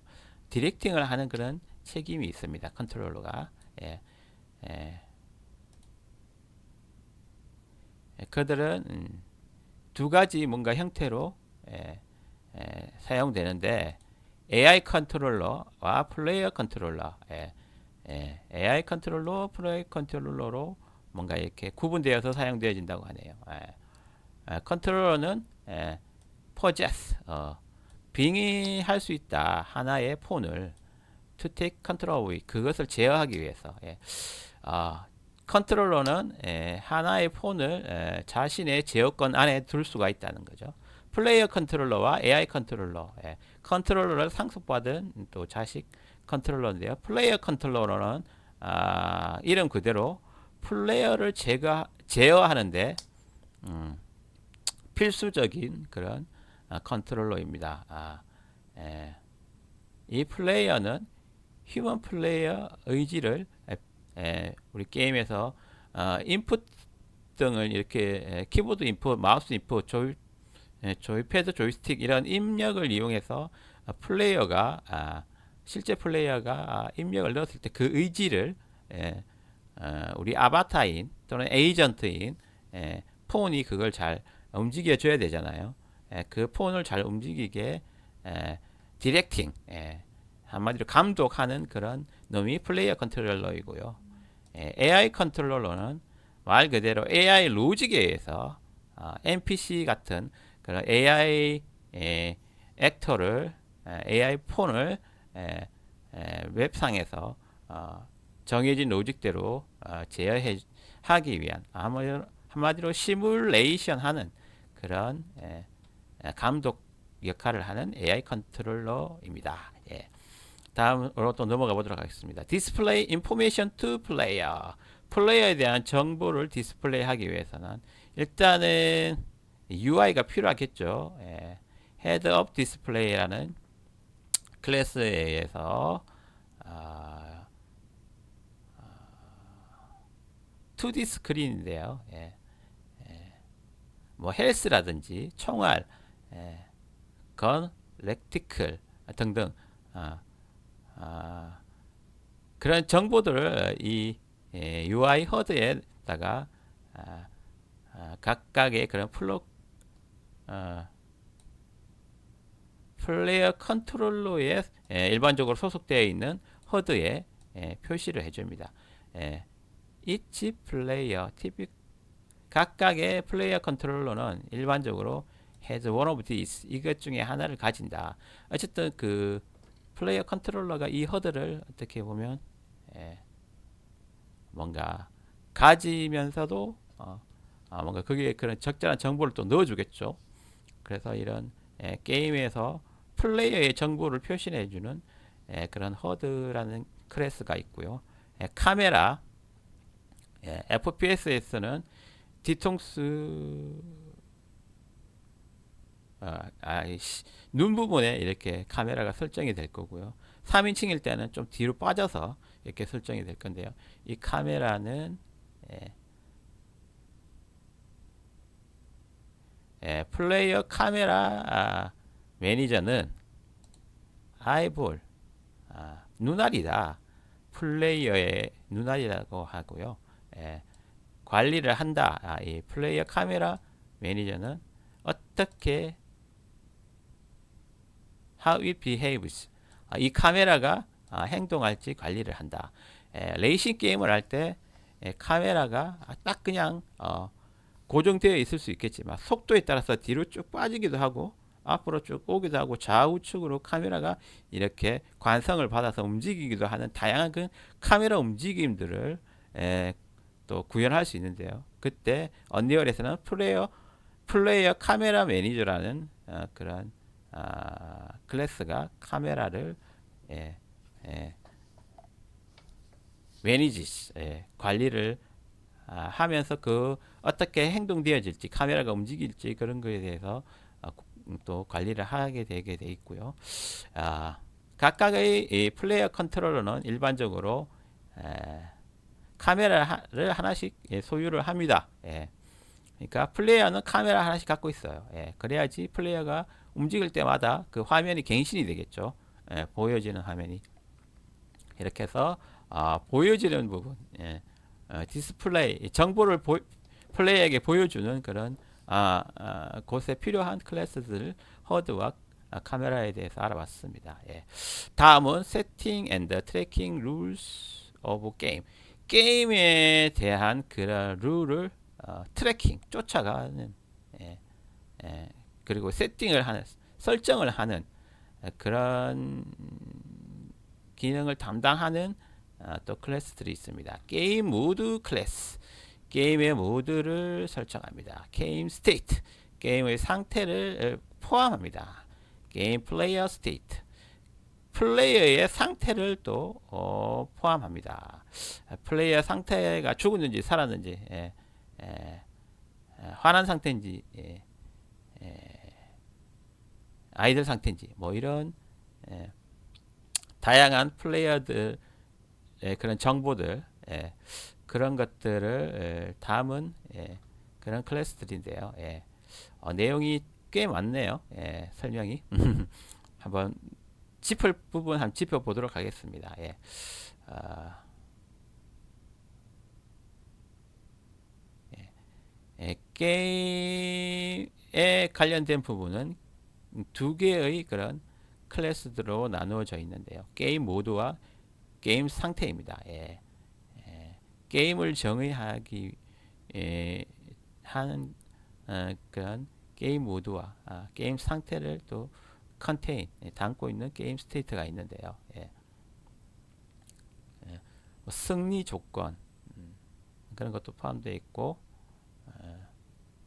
S1: 디렉팅을 하는 그런 책임이 있습니다. 컨트롤러가. 그들은 두 가지 뭔가 형태로 사용되는데 AI 컨트롤러와 플레이어 컨트롤러, AI 컨트롤러, 플레이어 컨트롤러로 뭔가 이렇게 구분되어서 사용되어진다고 하네요. 컨트롤러는 possess, 빙의할 수 있다. 하나의 폰을 to take control of it. 그것을 제어하기 위해서. 컨트롤러는 하나의 폰을 자신의 제어권 안에 둘 수가 있다는 거죠. 플레이어 컨트롤러와 AI 컨트롤러. 컨트롤러를 상속받은 또 자식 컨트롤러인데요. 플레이어 컨트롤러는 이름 그대로 플레이어를 제어하는데 필수적인 그런 컨트롤러입니다. 이 플레이어는 휴먼 플레이어 의지를 우리 게임에서 인풋 등을 이렇게 키보드 인풋, 마우스 인풋, 조이패드, 조이스틱 이런 입력을 이용해서 실제 플레이어가 입력을 넣었을 때 그 의지를 우리 아바타인 또는 에이전트인 폰이 그걸 잘 움직여 줘야 되잖아요. 그 폰을 잘 움직이게 디렉팅, 한마디로 감독하는 그런 놈이 플레이어 컨트롤러이고요. AI 컨트롤러는 말 그대로 AI 로직에 의해서 NPC 같은 그런 AI 액터를 AI 폰을 웹상에서 정해진 로직대로 제어하기 위한 한마디로 시뮬레이션 하는 그런 감독 역할을 하는 AI 컨트롤러입니다. 다음으로 또 넘어가 보도록 하겠습니다. Display information to player. 플레이어에 대한 정보를 디스플레이 하기 위해서는 일단은 UI가 필요하겠죠. Head Up Display라는 클래스에 의해서 2D 스크린인데요. 뭐 헬스라든지 총알, 건, 렉티클 등등 그런 정보들을 이 UI 허드에다가 각각의 그런 플레이어 컨트롤러에 일반적으로 소속되어 있는 허드에 표시를 해줍니다. each player, 각각의 플레이어 컨트롤러는 일반적으로 has one of these, 이것 중에 하나를 가진다. 어쨌든 그 플레이어 컨트롤러가 이 허드를 어떻게 보면 뭔가 가지면서도 뭔가 거기에 그런 적절한 정보를 또 넣어주겠죠. 그래서 이런 게임에서 플레이어의 정보를 표시해주는 그런 허드라는 클래스가 있고요. 카메라, FPS에서는 뒤통수 눈 부분에 이렇게 카메라가 설정이 될 거고요. 3인칭일 때는 좀 뒤로 빠져서 이렇게 설정이 될 건데요. 이 카메라는 플레이어 카메라 매니저는 아이볼, 눈알이다. 플레이어의 눈알이라고 하고요. 관리를 한다. 이 플레이어 카메라 매니저는 어떻게 how it behaves, 이 카메라가 행동할지 관리를 한다. 레이싱 게임을 할 때 카메라가 딱 그냥 고정되어 있을 수 있겠지만 속도에 따라서 뒤로 쭉 빠지기도 하고 앞으로 쭉 오기도 하고 좌우측으로 카메라가 이렇게 관성을 받아서 움직이기도 하는 다양한 그 카메라 움직임들을 또 구현할 수 있는데요. 그때 언리얼에서는 플레이어 카메라 매니저라는 그런 클래스가 카메라를 매니지, 관리를 하면서 그 어떻게 행동되어질지, 카메라가 움직일지 그런 거에 대해서 또 관리를 하게 되게 돼 있고요. 각각의 이 플레이어 컨트롤러는 일반적으로 카메라를 하나씩 소유를 합니다. 그러니까 플레이어는 카메라 하나씩 갖고 있어요. 그래야지 플레이어가 움직일 때마다 그 화면이 갱신이 되겠죠. 보여지는 화면이. 이렇게 해서 보여지는 부분, 디스플레이, 정보를 플레이어에게 보여주는 그런 곳에 필요한 클래스들, 허드와 카메라에 대해서 알아봤습니다. 다음은 Setting and Tracking Rules of Game. 게임에 대한 그런 룰을 트래킹, 쫓아가는, 그리고 세팅을 하는, 설정을 하는 그런 기능을 담당하는 또 클래스들이 있습니다. 게임 모드 클래스, 게임의 모드를 설정합니다. 게임 스테이트, 게임의 상태를 포함합니다. 게임 플레이어 스테이트, 플레이어의 상태를 또 포함합니다. 플레이어 상태가 죽었는지 살았는지, 화난 상태인지, 아이들 상태인지, 뭐 이런 다양한 플레이어들의 그런 정보들, 그런 것들을 담은 그런 클래스들인데요. 내용이 꽤 많네요. 설명이 한번 짚을 부분 한번 짚어보도록 하겠습니다. 게임에 관련된 부분은 두 개의 그런 클래스들로 나누어져 있는데요. 게임 모드와 게임 상태입니다. 게임을 정의하기 하는 그런 게임 모드와 게임 상태를 또 컨테인 담고 있는 게임 스테이트가 있는데요. 뭐 승리 조건 그런 것도 포함되어 있고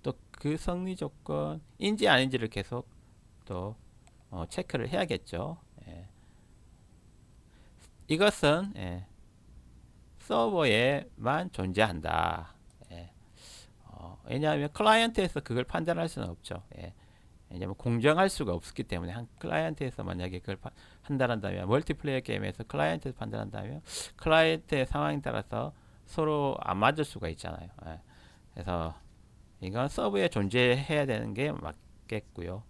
S1: 또 그 승리 조건인지 아닌지를 계속 또 체크를 해야겠죠. 이것은 서버에만 존재한다. 왜냐하면 클라이언트에서 그걸 판단할 수는 없죠. 왜냐하면 공정할 수가 없기 때문에 한 클라이언트에서 만약에 그걸 판단한다면 멀티플레이어 게임에서 클라이언트에서 판단한다면 클라이언트의 상황에 따라서 서로 안 맞을 수가 있잖아요. 그래서 이건 서버에 존재해야 되는 게 맞겠고요.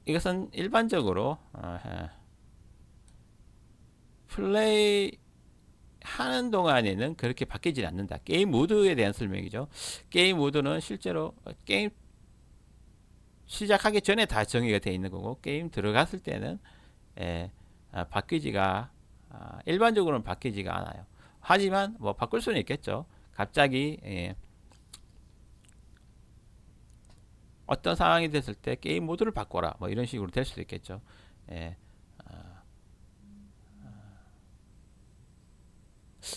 S1: 이것은 일반적으로 플레이 하는 동안에는 그렇게 바뀌지 않는다. 게임 모드에 대한 설명이죠. 게임 모드는 실제로 게임 시작하기 전에 다 정의가 되어 있는 거고 게임 들어갔을 때는 바뀌지가 일반적으로는 바뀌지가 않아요. 하지만 뭐 바꿀 수는 있겠죠. 갑자기 어떤 상황이 됐을 때 게임 모드를 바꿔라 뭐 이런 식으로 될 수도 있겠죠.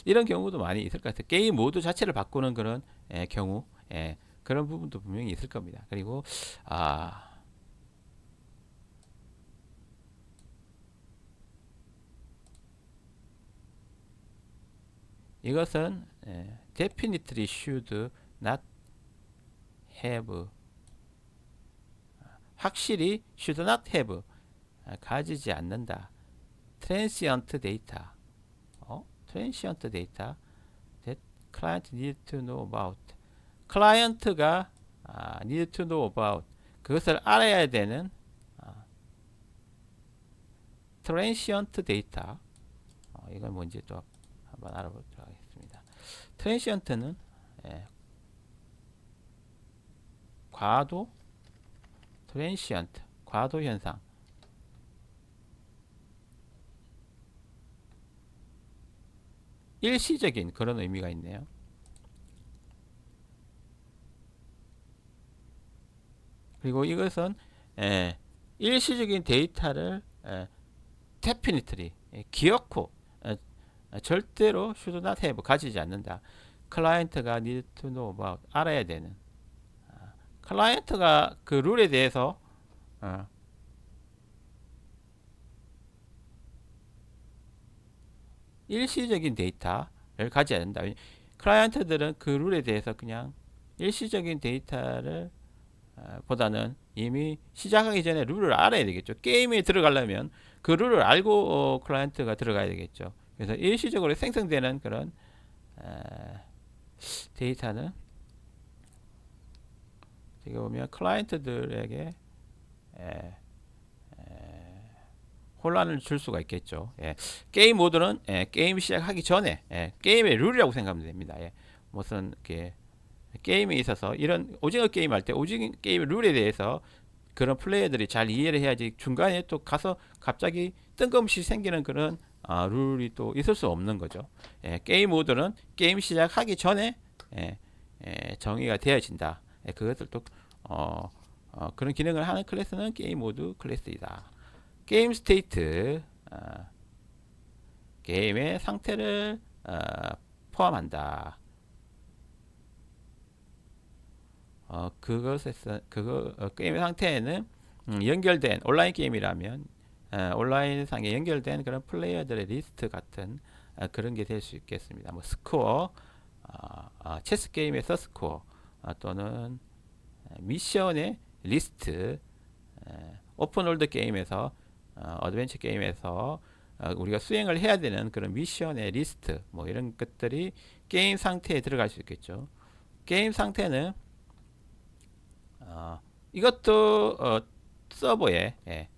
S1: 이런 경우도 많이 있을 것 같아요. 게임 모드 자체를 바꾸는 그런 경우 그런 부분도 분명히 있을 겁니다. 그리고 이것은 definitely should not have 확실히 should not have 가지지 않는다. transient data transient data that client need to know about 클라이언트가 need to know about 그것을 알아야 되는 transient data 이건 뭔지 또 한번 알아보도록 하겠습니다. 트랜시언트는 과도 트랜시언트 과도 현상 일시적인 그런 의미가 있네요. 그리고 이것은 일시적인 데이터를 definitely 기어코 절대로 should not have 가지지 않는다. 클라이언트가 need to know about 알아야 되는 클라이언트가 그 룰에 대해서 일시적인 데이터를 가져야 된다. 클라이언트들은 그 룰에 대해서 그냥 일시적인 데이터를 보다는 이미 시작하기 전에 룰을 알아야 되겠죠. 게임에 들어가려면 그 룰을 알고 클라이언트가 들어가야 되겠죠. 그래서 일시적으로 생성되는 그런 데이터는 어떻게 보면 클라이언트들에게 혼란을 줄 수가 있겠죠. 게임 모드는 게임 시작하기 전에 게임의 룰이라고 생각하면 됩니다. 무슨 게임에 있어서 이런 오징어 게임 할 때 오징어 게임의 룰에 대해서 그런 플레이어들이 잘 이해를 해야지 중간에 또 가서 갑자기 뜬금없이 생기는 그런 룰이 또 있을 수 없는 거죠. 게임 모드는 게임 시작하기 전에 정의가 되어진다. 그것을 또 그런 기능을 하는 클래스는 게임 모드 클래스이다. 게임 스테이트, 게임의 상태를 포함한다. 게임의 상태에는 연결된 온라인 게임이라면 온라인 상에 연결된 그런 플레이어들의 리스트 같은 그런 게 될 수 있겠습니다. 뭐 스코어, 체스 게임에서 스코어, 또는 미션의 리스트, 오픈월드 게임에서 어드벤처 게임에서 우리가 수행을 해야 되는 그런 미션의 리스트, 뭐 이런 것들이 게임 상태에 들어갈 수 있겠죠. 게임 상태는 이것도 서버에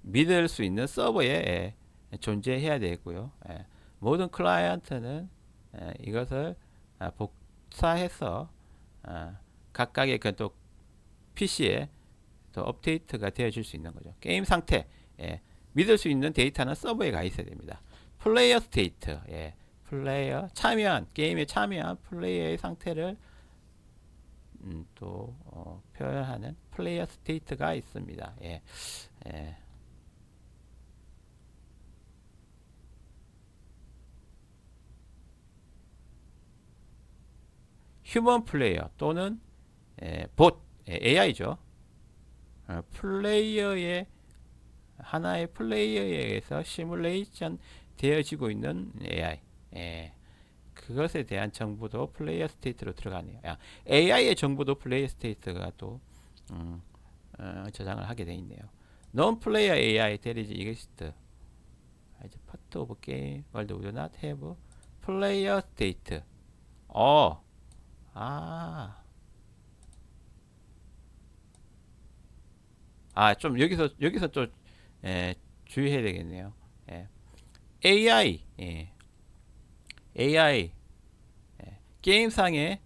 S1: 믿을 수 있는 서버에 존재해야 되고요. 모든 클라이언트는 이것을 복사해서 각각의 또 PC에 또 업데이트가 되어질 수 있는 거죠. 게임 상태, 믿을 수 있는 데이터는 서버에 가 있어야 됩니다. 플레이어 스테이트, 플레이어 게임에 참여한 플레이어의 상태를 또 표현하는 플레이어 스테이트가 있습니다. 휴먼 플레이어 또는 봇, AI죠. 플레이어의 하나의 플레이어에 의해서 시뮬레이션 되어지고 있는 AI. 그것에 대한 정보도 플레이어 스테이트로 들어가네요. AI의 정보도 플레이어 스테이트가 또 저장을 하게 돼 있네요. Non player AI that is exist as part of game world would not have player state. 좀 여기서 좀 주의해야 되겠네요. AI, AI 게임상의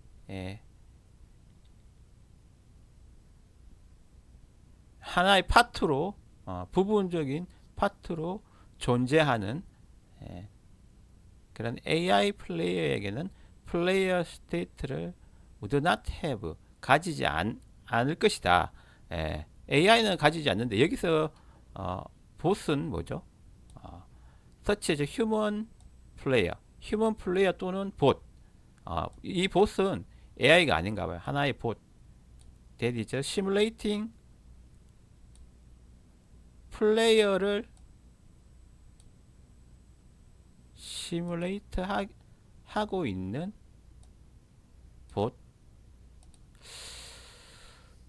S1: 하나의 파트로 부분적인 파트로 존재하는 그런 AI 플레이어에게는 플레이어 스테이트를 would not have 가지지 않을 것이다. AI는 가지지 않는데 여기서 보스는 뭐죠? such as human player 또는 bot. 이 보스는 AI가 아닌가 봐요. 하나의 bot. that is simulating 플레이어를 시뮬레이트 하고 있는 bot.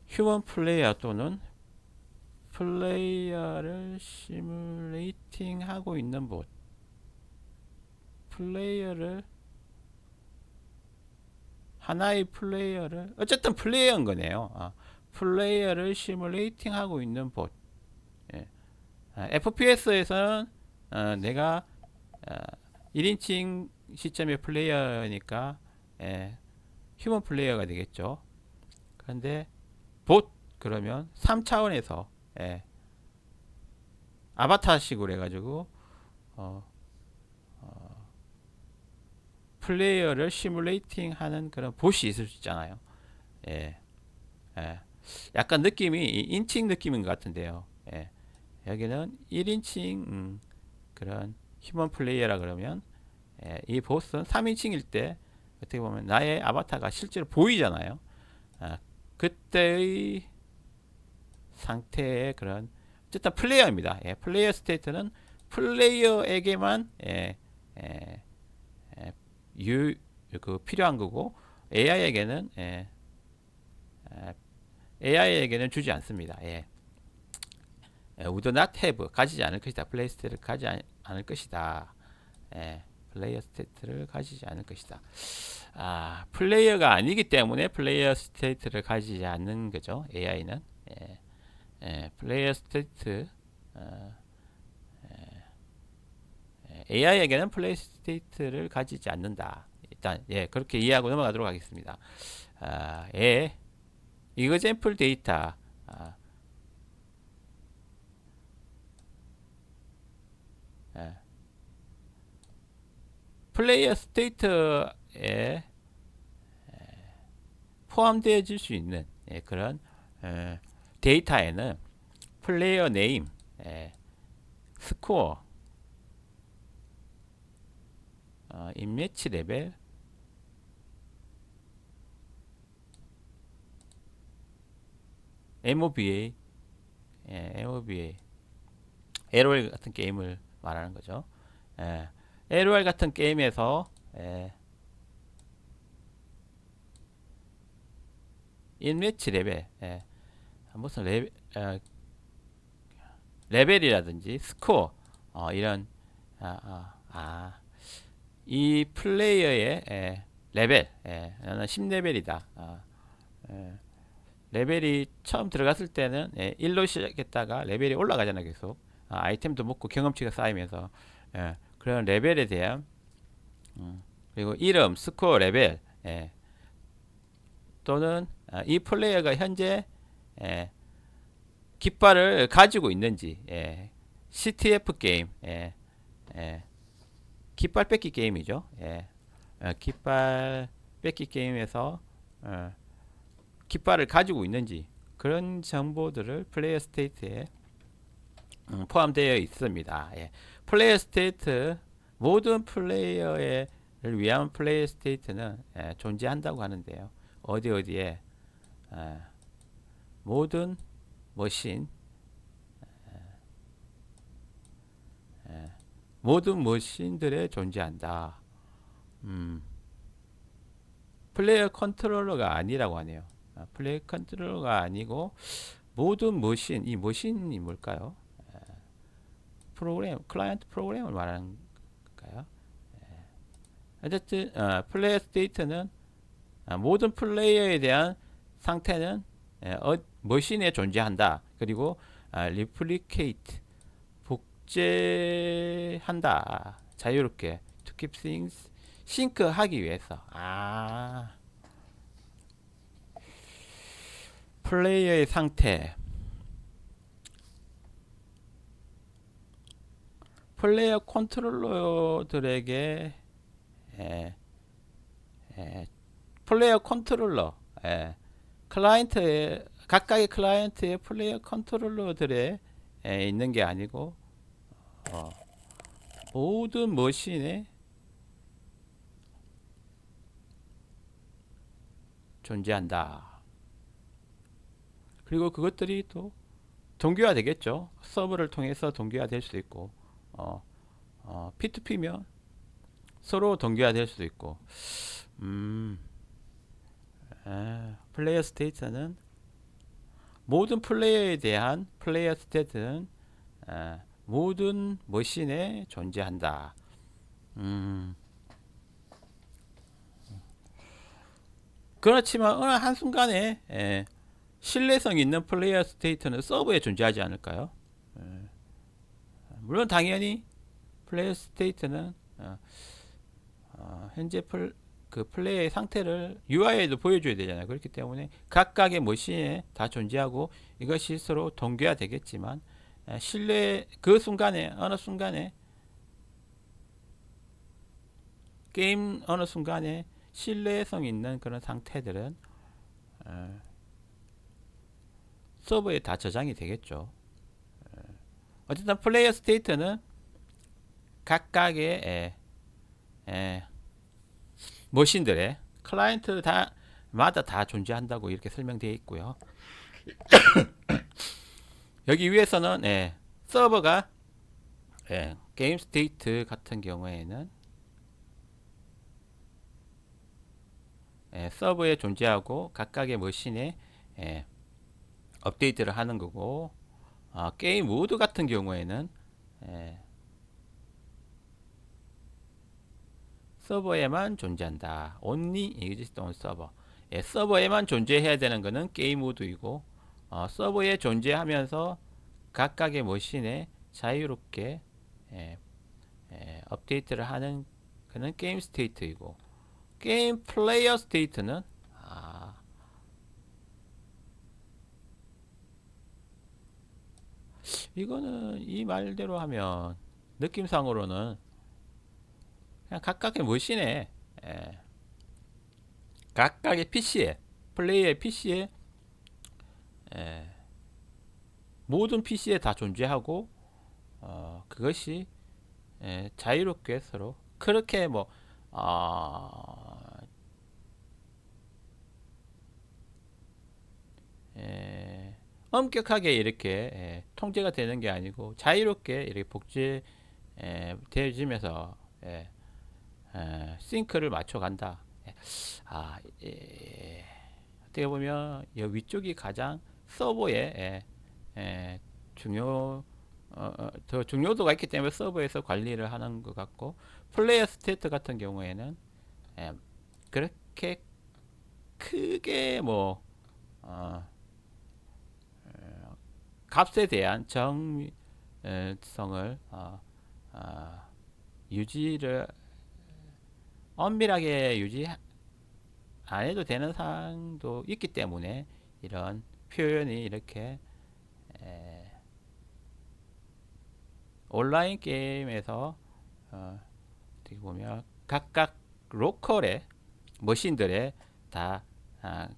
S1: 휴먼 플레이어 또는 플레이어를 시뮬레이팅 하고 있는 봇. 플레이어를 하나의 플레이어를 어쨌든 플레이어인 거네요. 플레이어를 시뮬레이팅 하고 있는 봇. FPS에서는 내가 1인칭 시점의 플레이어니까 휴먼 플레이어가 되겠죠. 그런데 봇 그러면 3차원에서 아바타식으로 해가지고 플레이어를 시뮬레이팅 하는 그런 봇이 있을 수 있잖아요. 약간 느낌이 인칭 느낌인 것 같은데요. 여기는 1인칭 그런 휴먼 플레이어라 그러면 이 봇은 3인칭일 때 어떻게 보면 나의 아바타가 실제로 보이잖아요. 그때의 상태의 그런 어쨌든 플레이어입니다. 플레이어 스테이트는 플레이어에게만 필요한 거고 AI에게는 주지 않습니다. would not have 가지지 않을 것이다. 플레이어 스테이트를 가지지 않을 것이다. 플레이어 스테이트를 가지지 않을 것이다. 플레이어가 아니기 때문에 플레이어 스테이트를 가지지 않는 거죠. AI는 플레이어 스테이트 AI에게는 플레이어 스테이트를 가지지 않는다. 일단 그렇게 이해하고 넘어가도록 하겠습니다. 이거잼플 데이터 플레이어 스테이트에 포함되어질 수 있는 그런 데이터에는 플레이어 네임, 스코어, 인매치 레벨, MOBA, MOBA, LOL 같은 게임을 말하는 거죠. LOL 같은 게임에서 인매치 레벨, 무슨 레벨이라든지 스코어, 이런 이 플레이어의 레벨, 나는 10레벨이다. 레벨이 처음 들어갔을 때는 1로 시작했다가 레벨이 올라가잖아요. 계속 아이템도 먹고 경험치가 쌓이면서 그런 레벨에 대한 그리고 이름, 스코어, 레벨 또는 이 플레이어가 현재 깃발을 가지고 있는지 CTF 게임 깃발 뺏기 게임이죠. 깃발 뺏기 게임에서 깃발을 가지고 있는지 그런 정보들을 플레이어 스테이트에 포함되어 있습니다. 플레이어 스테이트 모든 플레이어를 위한 플레이어 스테이트는 존재한다고 하는데요. 어디에 모든 머신 모든 머신들에 존재한다. 플레이어 컨트롤러가 아니라고 하네요. 플레이어 컨트롤러가 아니고 모든 머신, 이 머신이 뭘까요? 프로그램, 클라이언트 프로그램을 말하는 걸까요? 어쨌든 플레이어 스테이트는 모든 플레이어에 대한 상태는 머신에 존재한다. 그리고 replicate 복제한다. 자유롭게 to keep things 싱크하기 위해서. 플레이어의 상태. 플레이어 컨트롤러들에게 플레이어 컨트롤러 클라이언트의 각각의 클라이언트의 플레이어 컨트롤러들에 있는 게 아니고 모든 머신에 존재한다. 그리고 그것들이 또 동기화 되겠죠. 서버를 통해서 동기화 될 수도 있고 P2P면 서로 동기화 될 수도 있고 플레이어 스테이트는 모든 플레이어에 대한 플레이어 스테이트는 모든 머신에 존재한다. 그렇지만 어느 한순간에 신뢰성 있는 플레이어 스테이트는 서버에 존재하지 않을까요? 물론 당연히 플레이어 스테이트는 현재 그 플레이의 상태를 UI에도 보여줘야 되잖아요. 그렇기 때문에 각각의 머신에 다 존재하고 이것이 서로 동기화 되겠지만 신뢰 그 순간에 어느 순간에 게임 어느 순간에 신뢰성 있는 그런 상태들은 서버에 다 저장이 되겠죠. 어쨌든 플레이어 스테이트는 각각의 머신들의 클라이언트 마다 다 존재한다고 이렇게 설명되어 있고요. 여기 위에서는 서버가 게임 스테이트 같은 경우에는 서버에 존재하고 각각의 머신에 업데이트를 하는 거고 게임 모드 같은 경우에는 서버에만 존재한다. Only exist on server. 서버에만 존재해야 되는 것은 게임 모드이고 서버에 존재하면서 각각의 머신에 자유롭게 업데이트를 하는 그는 게임 스테이트이고 게임 플레이어 스테이트는 이거는 이 말대로 하면 느낌상으로는 그냥 각각의 머신에 각각의 PC에 플레이어의 PC에 모든 PC에 다 존재하고 그것이 자유롭게 서로 그렇게 뭐 어, 엄격하게 이렇게 통제가 되는 게 아니고 자유롭게 이렇게 복제 되어지면서 싱크를 맞춰간다. 아, 어떻게 보면 이 위쪽이 가장 서버의 중요 더 중요도가 있기 때문에 서버에서 관리를 하는 것 같고 플레이어 스테이트 같은 경우에는 에, 그렇게 크게 뭐 어, 값에 대한 정성을 유지를 엄밀하게 유지 안 해도 되는 사항도 있기 때문에 이런 표현이 이렇게 온라인 게임에서 어떻게 보면 각각 로컬의 머신들에 다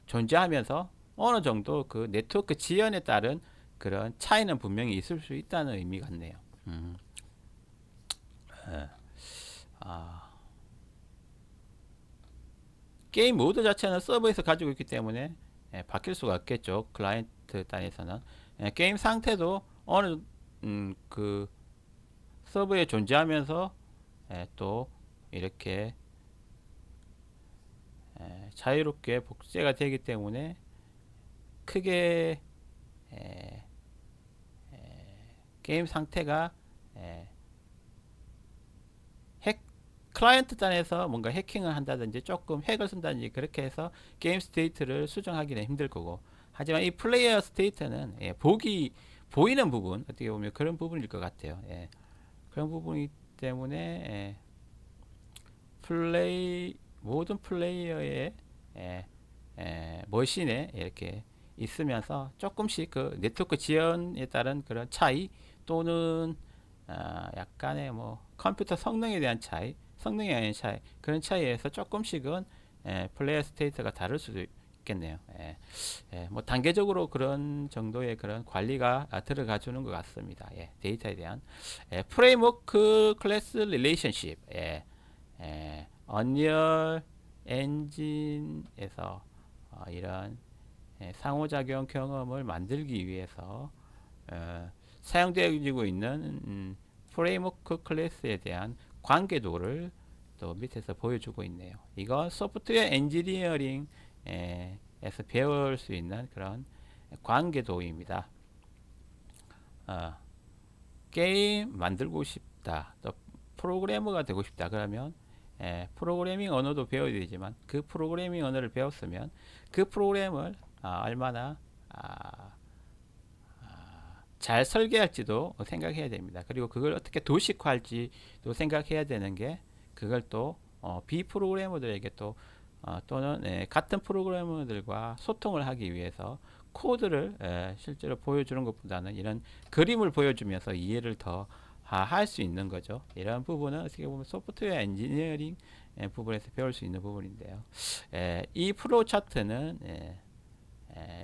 S1: 존재하면서 어느 정도 그 네트워크 지연에 따른 그런 차이는 분명히 있을 수 있다는 의미 같네요. 음, 예. 아, 게임 모드 자체는 서버에서 가지고 있기 때문에 바뀔 수가 없겠죠. 클라이언트 단에서는 게임 상태도 어느 그 서버에 존재하면서 또 이렇게 자유롭게 복제가 되기 때문에 크게 에, 게임 상태가 에, 핵 클라이언트 단에서 뭔가 해킹을 한다든지 조금 핵을 쓴다든지 그렇게 해서 게임 스테이트를 수정하기는 힘들 거고 하지만 이 플레이어 스테이트는 보이는 부분 어떻게 보면 그런 부분일 것 같아요. 그런 부분이기 때문에 모든 플레이어의 머신에 이렇게 있으면서 조금씩 그 네트워크 지연에 따른 그런 차이 또는 약간의 뭐 컴퓨터 성능에 대한 차이, 성능에 대한 차이 그런 차이에서 조금씩은 플레이어 스테이트가 다를 수도 있겠네요. 뭐 단계적으로 그런 정도의 그런 관리가 들어가 주는 것 같습니다. 데이터에 대한 프레임워크 클래스 릴레이션십, 언리얼 엔진에서 이런 상호작용 경험을 만들기 위해서 사용되어지고 있는 프레임워크 클래스에 대한 관계도를 또 밑에서 보여주고 있네요. 이건 소프트웨어 엔지니어링 에서 배울 수 있는 그런 관계도입니다. 게임 만들고 싶다, 또 프로그래머가 되고 싶다 그러면 프로그래밍 언어도 배워야 되지만 그 프로그래밍 언어를 배웠으면 그 프로그램을 얼마나 잘 설계할지도 생각해야 됩니다. 그리고 그걸 어떻게 도식화할지도 생각해야 되는 게 그걸 또 비프로그래머들에게 또 또는 같은 프로그래머들과 소통을 하기 위해서 코드를 실제로 보여주는 것보다는 이런 그림을 보여주면서 이해를 더 할 수 있는 거죠. 이런 부분은 어떻게 보면 소프트웨어 엔지니어링 부분에서 배울 수 있는 부분인데요. 이 프로 차트는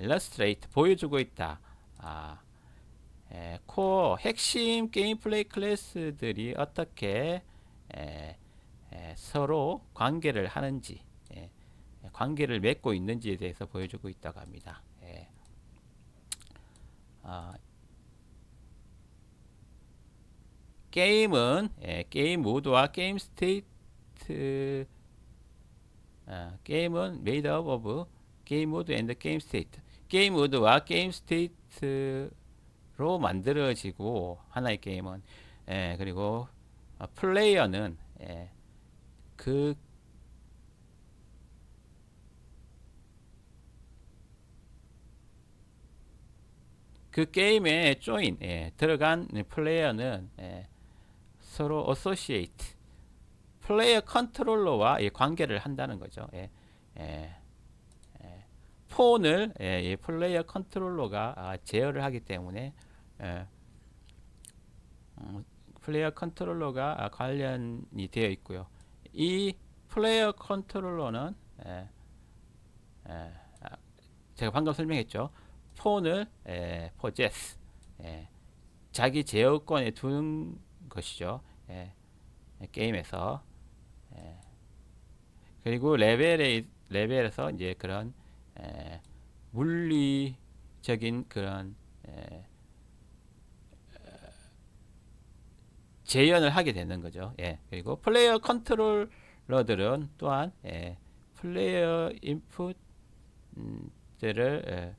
S1: 일러스트레이트 보여주고 있다. 코어 핵심 게임 플레이 클래스들이 어떻게 서로 관계를 하는지 관계를 맺고 있는지에 대해서 보여주고 있다고 합니다. 게임은 게임 모드와 게임 스테이트 게임은 made up of 게임 모드 and 게임 스테이트 게임 모드와 게임 스테이트로 만들어지고 하나의 게임은 그리고 플레이어는 그 그 게임에 조인 들어간 플레이어는 서로 어소시에이트 플레이어 컨트롤러와 관계를 한다는 거죠. 폰을 플레이어 컨트롤러가 제어를 하기 때문에 플레이어 컨트롤러가 관련이 되어 있고요. 이 플레이어 컨트롤러는 제가 방금 설명했죠. 폰을 possess 예, 자기 제어권에 두는 것이죠. 예, 게임에서. 예, 그리고 레벨에서 이제 그런 예, 물리적인 그런 예, 재현을 하게 되는 거죠. 예, 그리고 플레이어 컨트롤러들은 또한 예, 플레이어 인풋들을 예,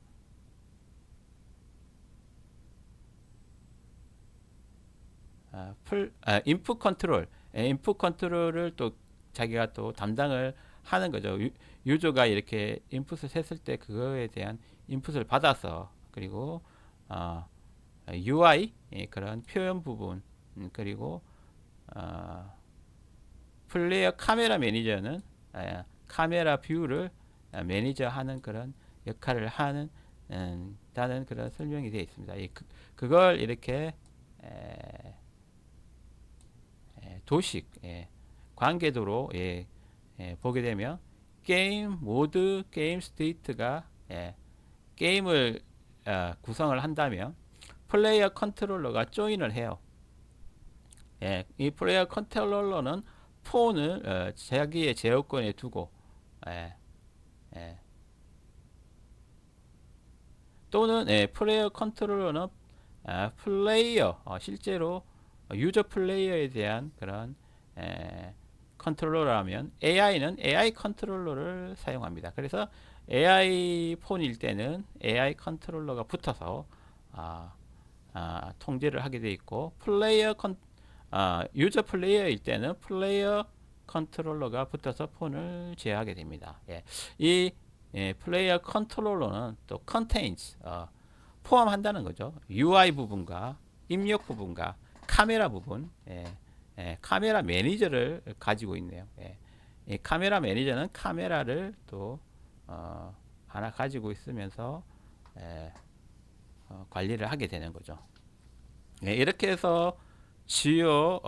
S1: 인풋 컨트롤, 인풋 컨트롤을 또 자기가 또 담당을 하는 거죠. 유저가 이렇게 인풋을 했을 때 그거에 대한 인풋을 받아서 그리고 어, UI 그런 표현 부분 그리고 어, 플레이어 카메라 매니저는 카메라 뷰를 매니저하는 그런 역할을 하는 다는 그런 설명이 되어 있습니다. 그걸 이렇게 에, 도식 관계도로 보게 되면 게임 모드, 게임 스테이트가 게임을 구성을 한다면 플레이어 컨트롤러가 조인을 해요. 이 플레이어 컨트롤러는 폰을 자기의 제어권에 두고 예, 예. 또는 플레이어 컨트롤러는 플레이어 실제로 유저 플레이어에 대한 그런 컨트롤러라면 AI는 AI 컨트롤러를 사용합니다. 그래서 AI 폰일 때는 AI 컨트롤러가 붙어서 통제를 하게 되어 있고 유저 플레이어일 때는 플레이어 컨트롤러가 붙어서 폰을 제어하게 됩니다. 이 플레이어 컨트롤러는 또 contains 포함한다는 거죠. UI 부분과 입력 부분과 카메라 부분, 카메라 매니저를 가지고 있네요. 이 카메라 매니저는 카메라를 또 하나 가지고 있으면서 관리를 하게 되는 거죠. 이렇게 해서 주요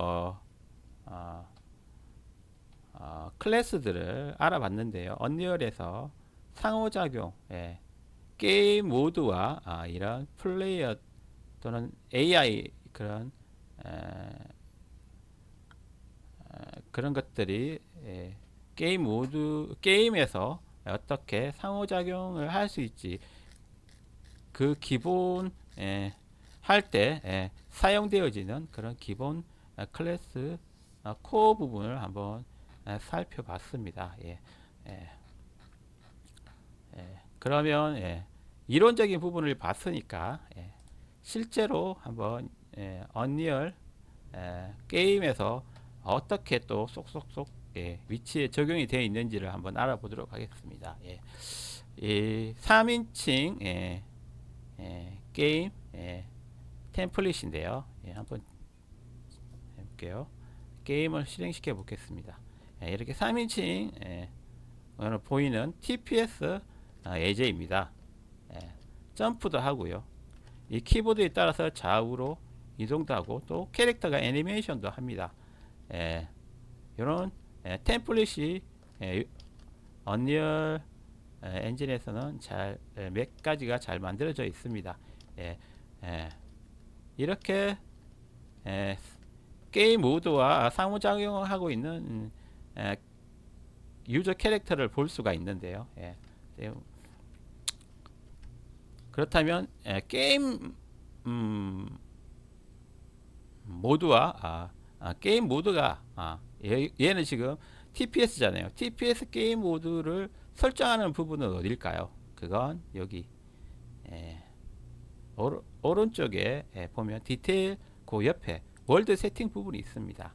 S1: 클래스들을 알아봤는데요. 언리얼에서 상호작용, 게임 모드와 이런 플레이어 또는 AI 그런 그런 것들이 게임 모드 게임에서 어떻게 상호작용을 할 수 있지 그 기본 할 때 사용되어지는 그런 기본 클래스 코어 부분을 한번 살펴봤습니다. 그러면 이론적인 부분을 봤으니까 실제로 한번 언리얼 게임에서 어떻게 또 쏙쏙쏙 위치에 적용이 되어 있는지를 한번 알아보도록 하겠습니다. 이 3인칭 게임 템플릿인데요. 한번 해볼게요. 게임을 실행시켜 보겠습니다. 이렇게 3인칭 오늘 보이는 TPS 예제입니다. 점프도 하고요. 이 키보드에 따라서 좌우로 이동도 하고 또 캐릭터가 애니메이션도 합니다. 이런 템플릿이 언리얼 엔진에서는 몇 가지가 잘 만들어져 있습니다. 이렇게 게임 모드와 상호작용을 하고 있는 유저 캐릭터를 볼 수가 있는데요. 그렇다면 게임 모드와 게임 모드가 얘는 지금 TPS잖아요. TPS 게임 모드를 설정하는 부분은 어딜까요? 그건 여기 오른쪽에 보면 디테일 그 옆에 월드 세팅 부분이 있습니다.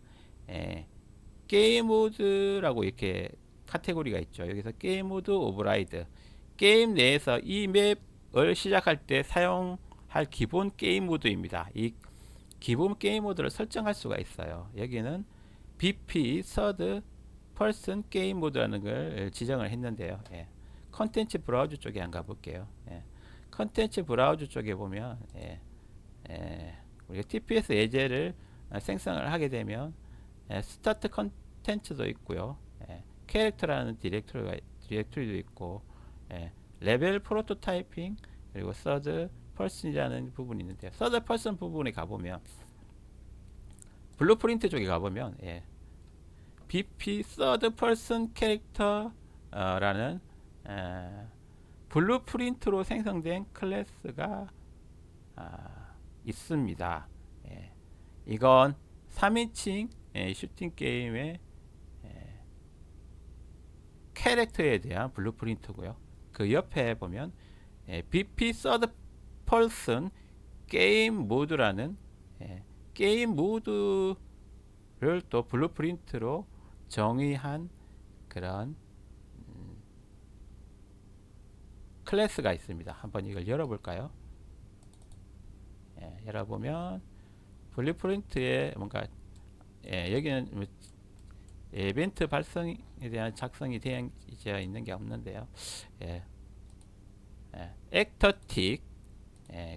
S1: 게임 모드라고 이렇게 카테고리가 있죠. 여기서 게임 모드 오버라이드 게임 내에서 이 맵을 시작할 때 사용할 기본 게임 모드입니다. 이 기본 게임 모드를 설정할 수가 있어요. 여기는 BP 서드 퍼슨 게임 모드라는 걸 지정을 했는데요. 컨텐츠 브라우저 쪽에 한번 가볼게요. 컨텐츠 브라우저 쪽에 보면 우리가 TPS 예제를 생성을 하게 되면 스타트 컨텐츠도 있고요. 캐릭터라는 디렉토리도 있고 레벨 프로토타이핑 그리고 서드 person이라는 부분이 있는데요. third person 부분에 가보면 블루프린트 쪽에 가보면 BP third person character라는 블루프린트로 생성된 클래스가 있습니다. 이건 3인칭 슈팅 게임의 캐릭터에 대한 블루프린트고요. 그 옆에 보면 BP third person 게임 모드라는 게임 모드를 또 블루프린트로 정의한 그런 클래스가 있습니다. 한번 이걸 열어볼까요? 열어보면 블루프린트에 뭔가 여기는 이벤트 발성에 대한 작성이 되어 있는 게 없는데요. 액터틱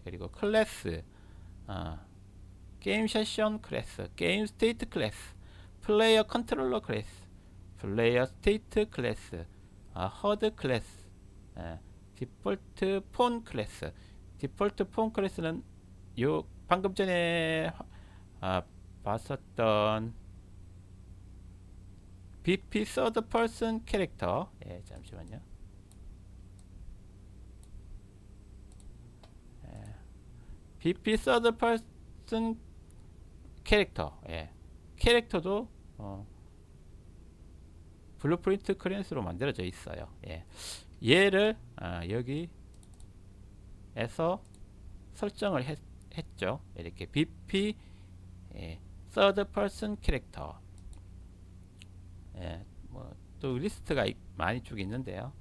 S1: 그리고 클래스, 게임 세션 클래스, 게임 스테이트 클래스, 플레이어 컨트롤러 클래스, 플레이어 스테이트 클래스, 허드 클래스, 디폴트 폰 클래스. 디폴트 폰 클래스는 요 방금 전에 봤었던 BP third person 캐릭터. 잠시만요. BP third person 캐릭터. 캐릭터도 블루프린트 클래스로 만들어져 있어요. 얘를 여기에서 설정을 했죠. 이렇게 BP third person 캐릭터. 또 리스트가 많이 쭉 있는데요.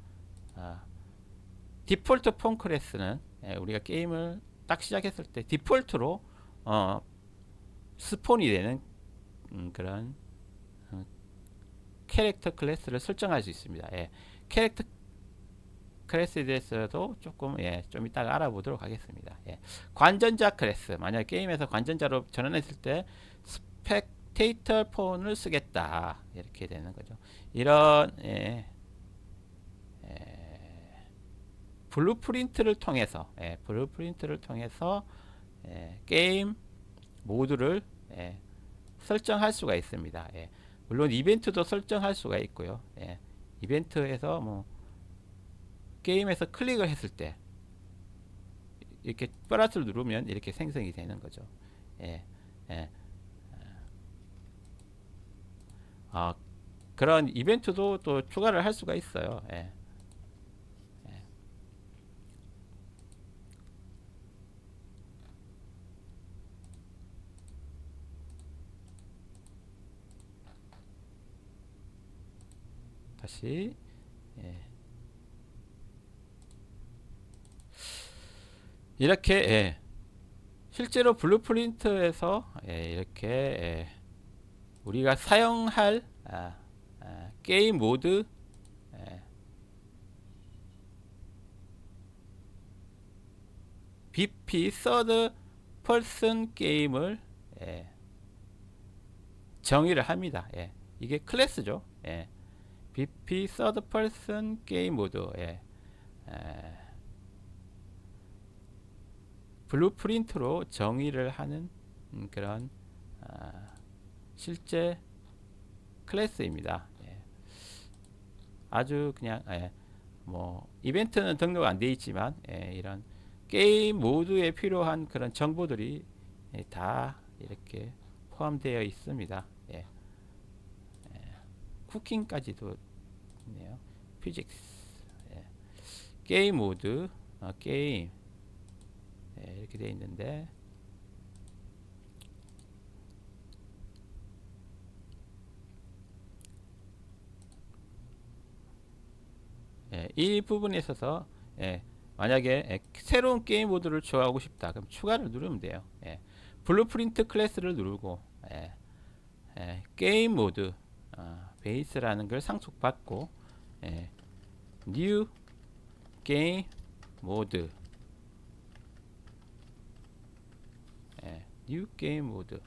S1: 디폴트 폰 클래스는 우리가 게임을 딱 시작했을 때 디폴트로 스폰이 되는 그런 캐릭터 클래스를 설정할 수 있습니다. 캐릭터 클래스에 대해서도 조금 좀 이따가 알아보도록 하겠습니다. 관전자 클래스, 만약 게임에서 관전자로 전환했을 때 스펙테이터 폰을 쓰겠다 이렇게 되는 거죠. 이런 블루프린트를 통해서 게임 모드를 설정할 수가 있습니다. 물론 이벤트도 설정할 수가 있고요. 이벤트에서 뭐 게임에서 클릭을 했을 때 이렇게 플러스를 누르면 이렇게 생성이 되는 거죠. 그런 이벤트도 또 추가를 할 수가 있어요. 다시 이렇게 실제로 블루프린트에서 이렇게 우리가 사용할 게임 모드 BP third person 게임을 정의를 합니다. 이게 클래스죠. BP third person 게임 모드 블루프린트로 정의를 하는 그런 실제 클래스입니다. 아주 그냥 뭐 이벤트는 등록 안 되어 있지만 이런 게임 모드에 필요한 그런 정보들이 다 이렇게 포함되어 있습니다. 쿠킹까지도 있네요. 피직스, 게임 모드, 게임 이렇게 되어 있는데 이 부분에 있어서 만약에 새로운 게임 모드를 추가하고 싶다 그럼 추가를 누르면 돼요. 블루프린트 클래스를 누르고 게임 모드 베이스라는 걸 상속받고 뉴 게임 모드 뉴 게임 모드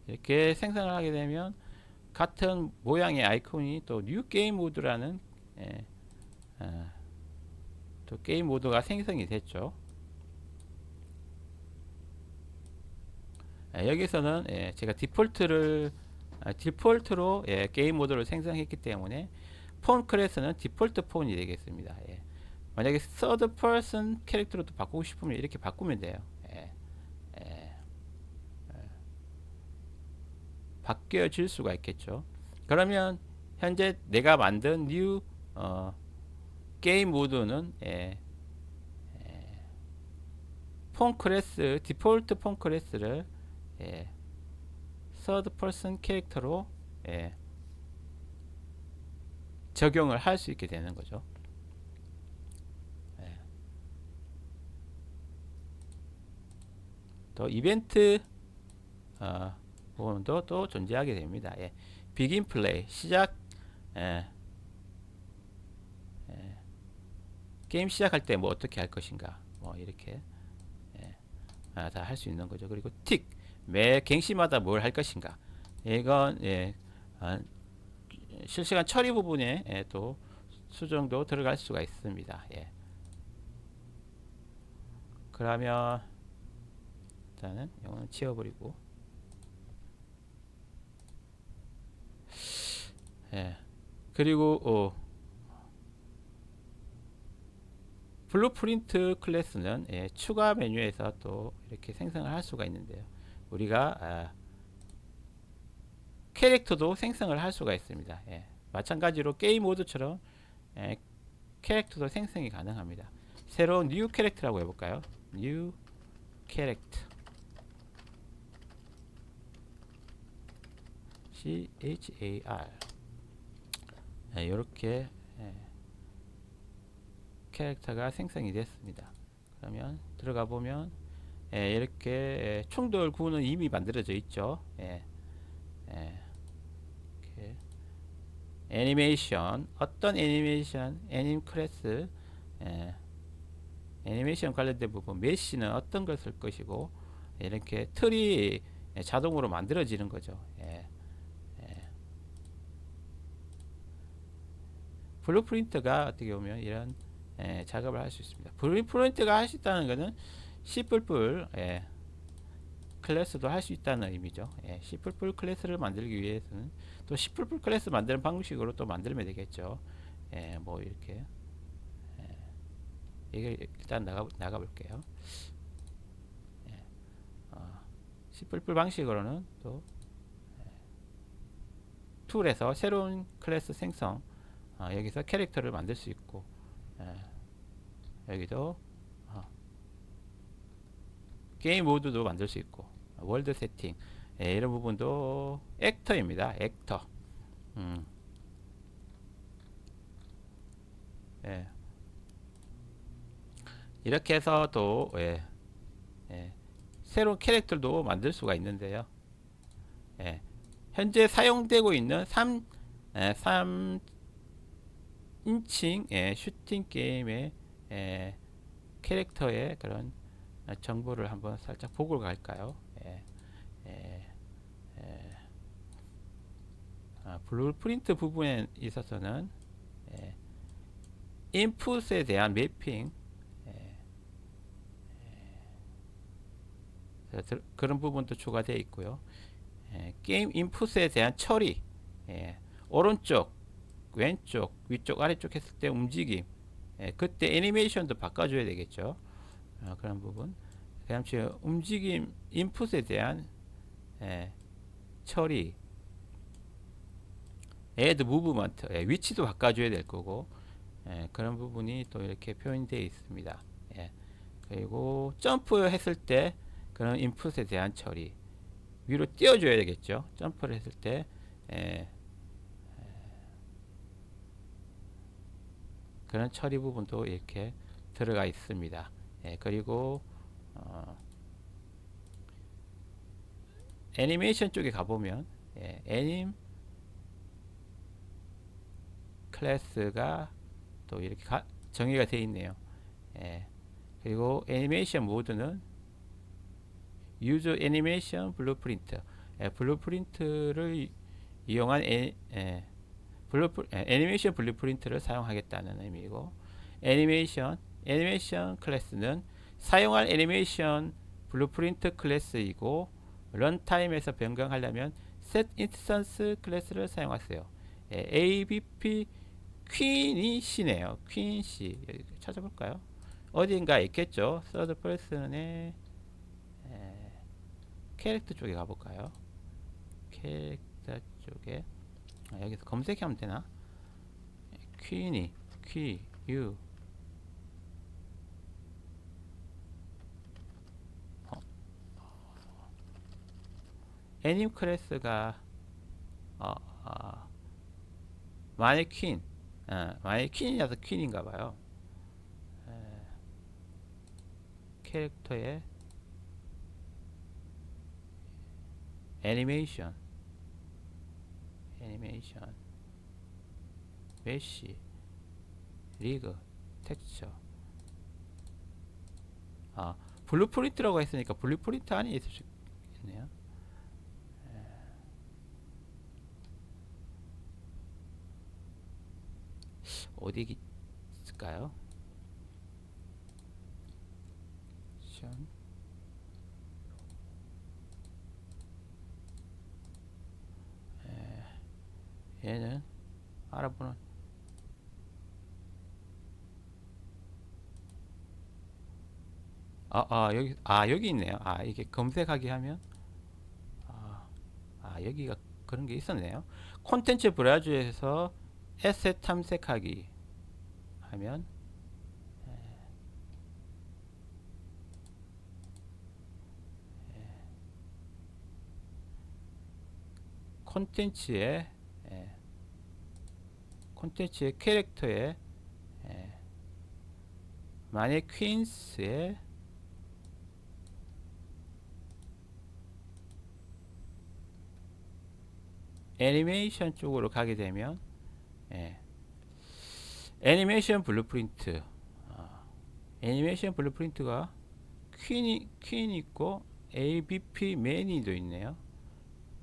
S1: 이렇게 생성을 하게 되면 같은 모양의 아이콘이 또 뉴 게임 모드라는 또 게임 모드가 생성이 됐죠. 여기서는 제가 디폴트로 게임 모드를 생성했기 때문에 폰 클래스는 디폴트 폰이 되겠습니다. 만약에 서드 퍼슨 캐릭터로도 바꾸고 싶으면 이렇게 바꾸면 돼요. 예, 바뀌어질 수가 있겠죠. 그러면 현재 내가 만든 뉴 게임 모드는 폰 클래스 디폴트 폰 클래스를 서드 퍼슨 캐릭터로 적용을 할 수 있게 되는 거죠. 또 이벤트 부분도 또 존재하게 됩니다. 비긴 플레이 시작 게임 시작할 때 뭐 어떻게 할 것인가 뭐 이렇게 다 할 수 있는 거죠. 그리고 틱 매 갱신마다 뭘 할 것인가 이건 실시간 처리 부분에 또 수정도 들어갈 수가 있습니다. 그러면 일단은 이거는 지워버리고 그리고 블루프린트 클래스는 추가 메뉴에서 또 이렇게 생성을 할 수가 있는데요. 우리가 캐릭터도 생성을 할 수가 있습니다. 마찬가지로 게임 모드처럼 캐릭터도 생성이 가능합니다. 새로운 뉴 캐릭터라고 해볼까요? 뉴 캐릭터 CHAR 이렇게 캐릭터가 생성이 됐습니다. 그러면 들어가 보면 이렇게 충돌 구는 이미 만들어져 있죠. 이렇게 애니메이션 어떤 애니메이션 애님 클래스 애니메이션 관련된 부분 메시는 어떤 걸 쓸 것이고 이렇게 틀이 자동으로 만들어지는 거죠. 블루프린트가 어떻게 보면 이런 작업을 할 수 있습니다. 블루프린트가 할 수 있다는 것은 C++ 클래스도 할 수 있다는 의미죠. C++ 클래스를 만들기 위해서는 또 C++ 클래스 만드는 방식으로 또 만들면 되겠죠. 뭐 이렇게 이게 일단 나가 볼게요. C++ 방식으로는 또 툴에서 새로운 클래스 생성 여기서 캐릭터를 만들 수 있고 여기도 게임 모드도 만들 수 있고 월드 세팅 이런 부분도 액터입니다. 액터 이렇게 해서 또 새로운 캐릭터도 만들 수가 있는데요. 현재 사용되고 있는 3인칭 슈팅 게임의 캐릭터의 그런 정보를 한번 살짝 보고 갈까요? 블루프린트 부분에 있어서는 인풋에 대한 매핑 그런 부분도 추가되어 있고요. 게임 인풋에 대한 처리 오른쪽 왼쪽 위쪽 아래쪽 했을 때 움직임 그때 애니메이션도 바꿔줘야 되겠죠. 그런 부분 그다음 움직임 인풋에 대한 처리 add movement 위치도 바꿔줘야 될 거고 그런 부분이 또 이렇게 표현되어 있습니다. 그리고 점프 했을 때 그런 인풋에 대한 처리 위로 띄워줘야 되겠죠. 점프를 했을 때 그런 처리 부분도 이렇게 들어가 있습니다. 그리고 애니메이션 쪽에 가보면 애님 클래스가 또 이렇게 정의가 되어 있네요. 그리고 애니메이션 모드는 유저 애니메이션 블루프린트 블루프린트를 이용한 애니메이션 블루프린트를 사용하겠다는 의미고, 애니메이션 클래스는 사용할 애니메이션 블루프린트 클래스이고, 런타임에서 변경하려면 set instance 클래스를 사용하세요. ABP 퀸이 C네요. 퀸 C. 여기 찾아볼까요? 어딘가 있겠죠. third person의 캐릭터 쪽에 가볼까요? 캐릭터 쪽에 여기서 검색하면 되나? 퀸이 유 애님 클래스가 어, 어, 마네퀸 마네퀸이라서 퀸인가봐요. 캐릭터의 애니메이션 메시 리그 텍스처 블루프린트라고 했으니까 블루프린트 안에 있을 수 있겠네요. 어디 있을까요? 얘는 알아보는 여기 있네요. 이게 검색하기 하면 여기가 그런 게 있었네요. 콘텐츠 브라우저에서 에셋 탐색하기 하면 콘텐츠의 캐릭터의 마네퀸스의 애니메이션 쪽으로 가게 되면 애니메이션 블루프린트가 퀸이 있고 ABP 매니도 있네요.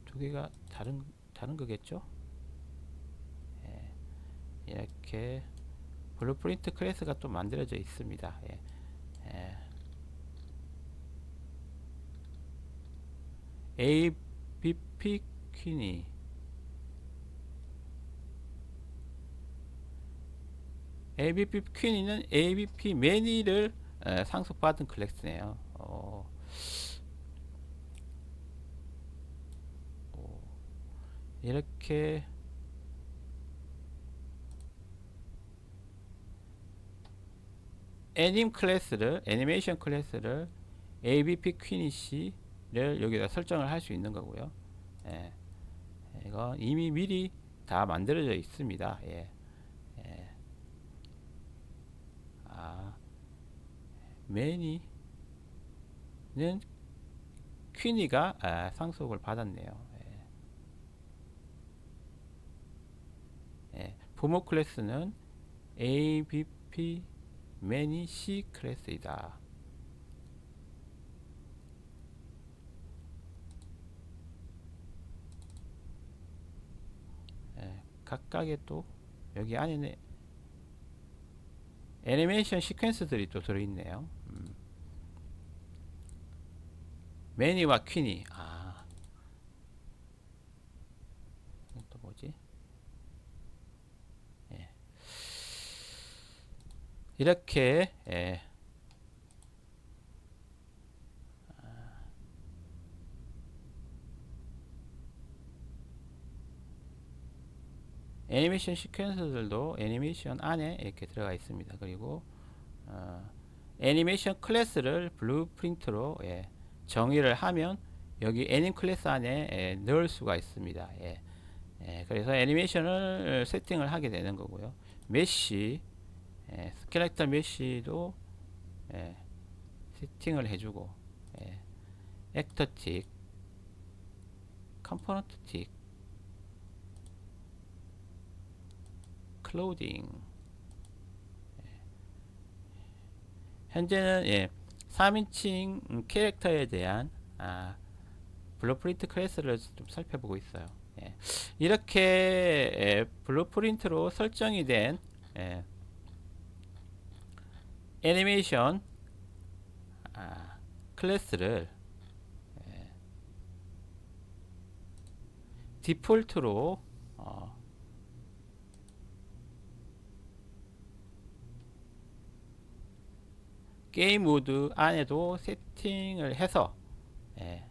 S1: 두 개가 다른 거겠죠? 이렇게 블루프린트 클래스가 또 만들어져 있습니다. ABP 퀸이 ABP 퀸이는 ABP 매니를 상속받은 클래스네요. 이렇게 애니메이션 클래스를 ABP 퀸이시를 여기다 설정을 할 수 있는 거고요. 이거 이미 미리 다 만들어져 있습니다. 매니는 퀸이가 상속을 받았네요. 부모 클래스는 ABP 매니 C 클래스이다. 각각의 또 여기 안에는 애니메이션 시퀀스들이 또 들어있네요. 매니와 퀸이 또 뭐지? 이렇게 애니메이션 시퀀스들도 애니메이션 안에 이렇게 들어가 있습니다. 그리고 애니메이션 클래스를 블루프린트로 정의를 하면 여기 애님 클래스 안에 넣을 수가 있습니다. 그래서 애니메이션을 세팅을 하게 되는 거고요. 메시 스켈레터 메시도 세팅을 해주고 액터틱 컴포넌트틱 클로딩 현재는 3인칭 캐릭터에 대한 블루프린트 클래스를 좀 살펴보고 있어요. 예. 이렇게 블루프린트로 설정이 된 애니메이션 클래스를 디폴트로 게임 모드 안에도 세팅을 해서 예,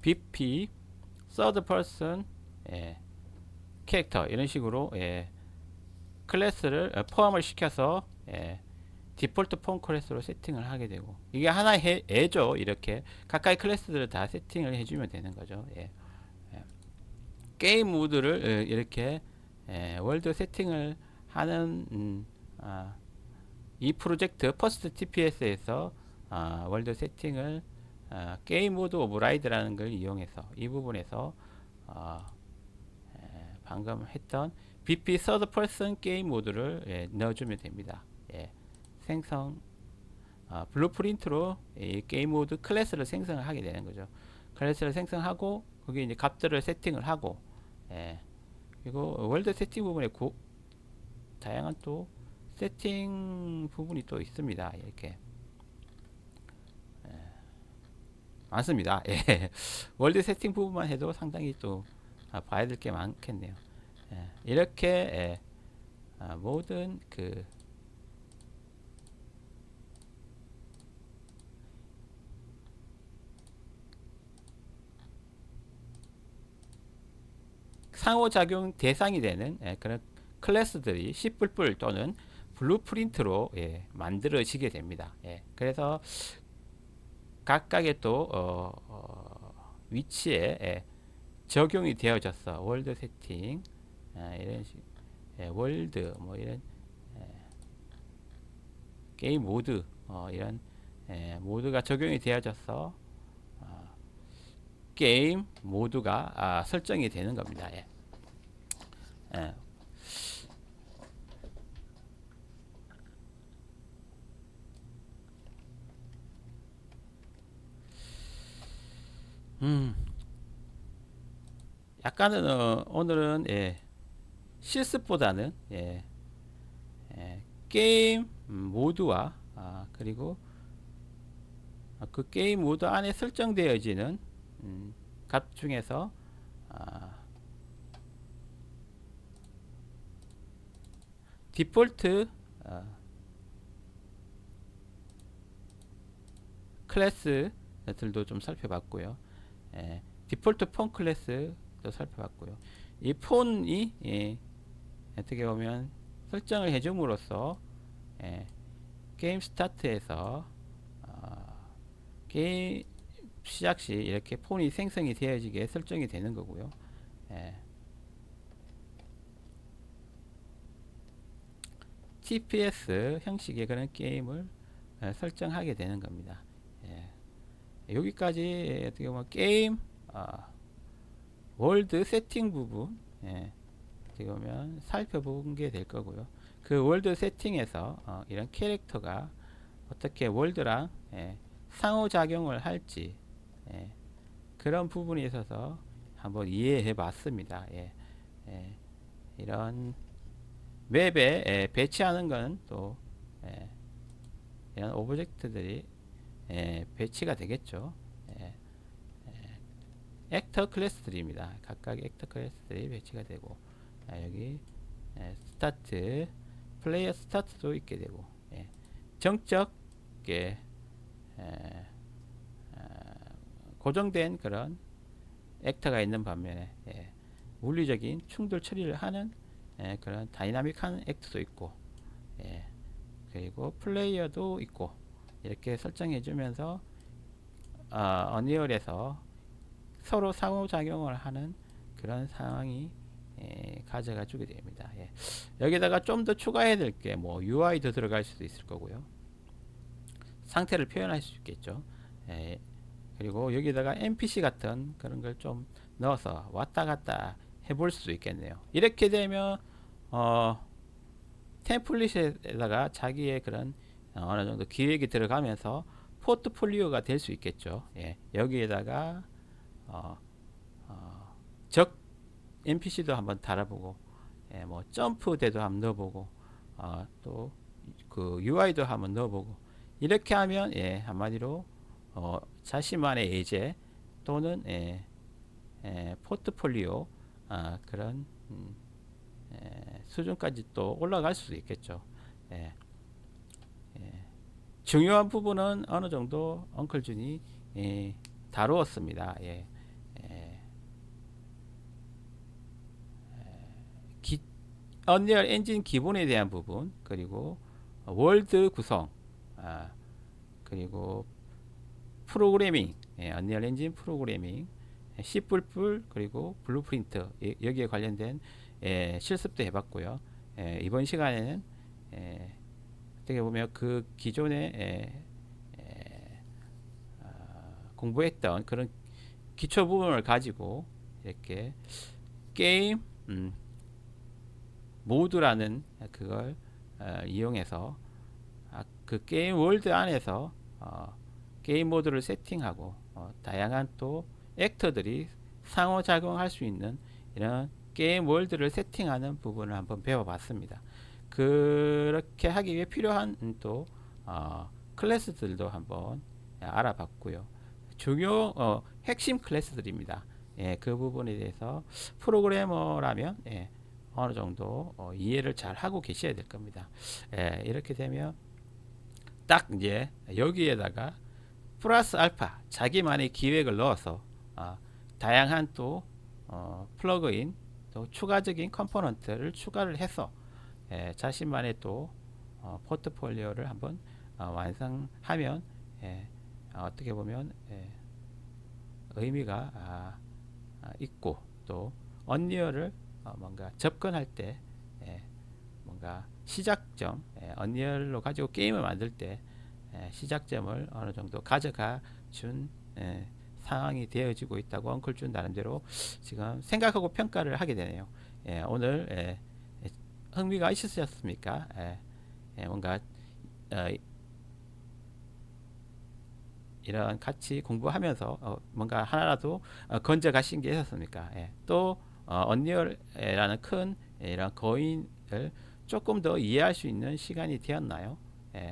S1: BP, third person 캐릭터 이런 식으로 클래스를 포함을 시켜서 디폴트 폰 클래스로 세팅을 하게 되고, 이게 하나의 애죠. 이렇게 각각의 클래스들을 다 세팅을 해주면 되는 거죠. 게임 모드를 이렇게 월드 세팅을 하는 이 프로젝트 퍼스트 TPS에서 월드 세팅을 게임 모드 오브 라이드라는 걸 이용해서 이 부분에서 방금 했던 BP 서드 퍼슨 게임 모드를 넣어주면 됩니다. 생성 블루프린트로 이 게임 모드 클래스를 생성을 하게 되는 거죠. 클래스를 생성하고 거기 이제 값들을 세팅을 하고 그리고 월드 세팅 부분에 다양한 또 세팅 부분이 또 있습니다. 이렇게 많습니다. 월드 세팅 부분만 해도 상당히 또 봐야 될 게 많겠네요. 이렇게 모든 그 상호작용 대상이 되는 그런 클래스들이 C++ 또는 블루프린트로 만들어지게 됩니다. 그래서 각각의 또 위치에 적용이 되어져서 월드 세팅 이런 식 월드 뭐 이런 게임 모드 이런 모드가 적용이 되어져서 게임 모드가 설정이 되는 겁니다. 약간은 오늘은 실습보다는 게임 모드와 그리고 그 게임 모드 안에 설정되어지는 값 중에서 디폴트 클래스들도 좀 살펴봤고요. 디폴트 폰 클래스도 살펴봤고요. 이 폰이 어떻게 보면 설정을 해줌으로써 게임 스타트에서 게임 시작 시 이렇게 폰이 생성이 되어지게 설정이 되는 거고요. TPS 형식의 그런 게임을 설정하게 되는 겁니다. 여기까지 어떻게 보면 게임 월드 세팅 부분 어떻게 보면 살펴본 게 될 거고요. 그 월드 세팅에서 이런 캐릭터가 어떻게 월드랑 상호작용을 할지 그런 부분에 있어서 한번 이해해 봤습니다. 이런 맵에 배치하는 건 또 이런 오브젝트들이 배치가 되겠죠. 액터 클래스들입니다. 각각 액터 클래스들이 배치가 되고 여기 스타트 플레이어 스타트도 있게 되고 정적 고정된 그런 액터가 있는 반면에 물리적인 충돌 처리를 하는 그런 다이나믹한 액트도 있고 그리고 플레이어도 있고 이렇게 설정해 주면서 어니얼에서 서로 상호작용을 하는 그런 상황이 가져가 주게 됩니다. 여기다가 좀 더 추가해야 될 게 뭐 UI도 들어갈 수도 있을 거고요. 상태를 표현할 수 있겠죠. 그리고 여기다가 NPC 같은 그런 걸 좀 넣어서 왔다 갔다 해볼 수 있겠네요. 이렇게 되면 템플릿에다가 자기의 그런 어느 정도 기획이 들어가면서 포트폴리오가 될 수 있겠죠. 예, 여기에다가 적 NPC도 한번 달아보고, 예, 뭐 점프대도 한번 넣어보고, 또 그 UI도 한번 넣어보고, 이렇게 하면 예, 한마디로 자신만의 예제 또는 포트폴리오 그런 수준까지 또 올라갈 수 있겠죠. 예, 예. 중요한 부분은 어느 정도 엉클준이 다루었습니다. 예, 예, 언리얼 엔진 기본에 대한 부분, 그리고 월드 구성, 그리고 프로그래밍, 언리얼 엔진 프로그래밍, C++, 그리고 블루프린트, 여기에 관련된 실습도 해봤고요. 이번 시간에는 어떻게 보면 그 기존에 공부했던 그런 기초 부분을 가지고 이렇게 게임 모드라는 그걸 이용해서 그 게임 월드 안에서 게임 모드를 세팅하고 다양한 또 액터들이 상호작용할 수 있는 이런 게임 월드를 세팅하는 부분을 한번 배워봤습니다. 그렇게 하기 위해 필요한 또 클래스들도 한번 알아봤고요. 중요 핵심 클래스들입니다. 예, 그 부분에 대해서 프로그래머라면 어느 정도 이해를 잘 하고 계셔야 될 겁니다. 이렇게 되면 딱 이제 여기에다가 플러스 알파 자기만의 기획을 넣어서 다양한 또 플러그인 또 추가적인 컴포넌트를 추가를 해서 자신만의 또 포트폴리오를 한번 완성하면 어떻게 보면 의미가 있고 또 언리얼을 뭔가 접근할 때 뭔가 시작점, 언리얼로 가지고 게임을 만들 때 시작점을 어느 정도 가져가 준 상황이 되어지고 있다고 엉클준 나름대로 지금 생각하고 평가를 하게 되네요. 오늘 흥미가 있으셨습니까? 뭔가 이런 같이 공부하면서 뭔가 하나라도 건져 가신 게 있었습니까? 또 언리얼이라는 큰 이런 거인을 조금 더 이해할 수 있는 시간이 되었나요?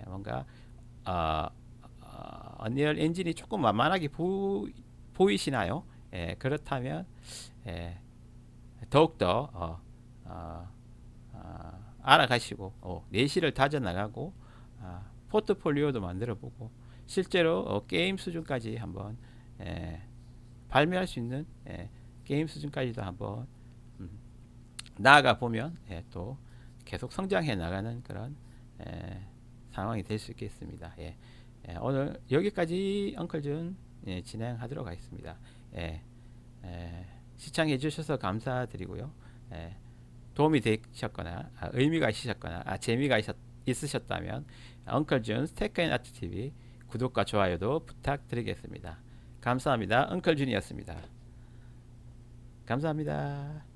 S1: 뭔가 언리얼 엔진이 조금 만만하게 보이시나요? 그렇다면 더욱더 알아가시고 내실을 다져나가고 포트폴리오도 만들어보고 실제로 게임 수준까지 한번 발매할 수 있는 게임 수준까지도 한번 나아가 보면 또 계속 성장해 나가는 그런 상황이 될 수 있겠습니다. 오늘 여기까지 엉클준 진행하도록 하겠습니다. 시청해 주셔서 감사드리고요. 도움이 되셨거나 의미가 있으셨거나 재미가 있으셨다면 엉클준's Tech and Art TV 구독과 좋아요도 부탁드리겠습니다. 감사합니다. 엉클준이었습니다. 감사합니다.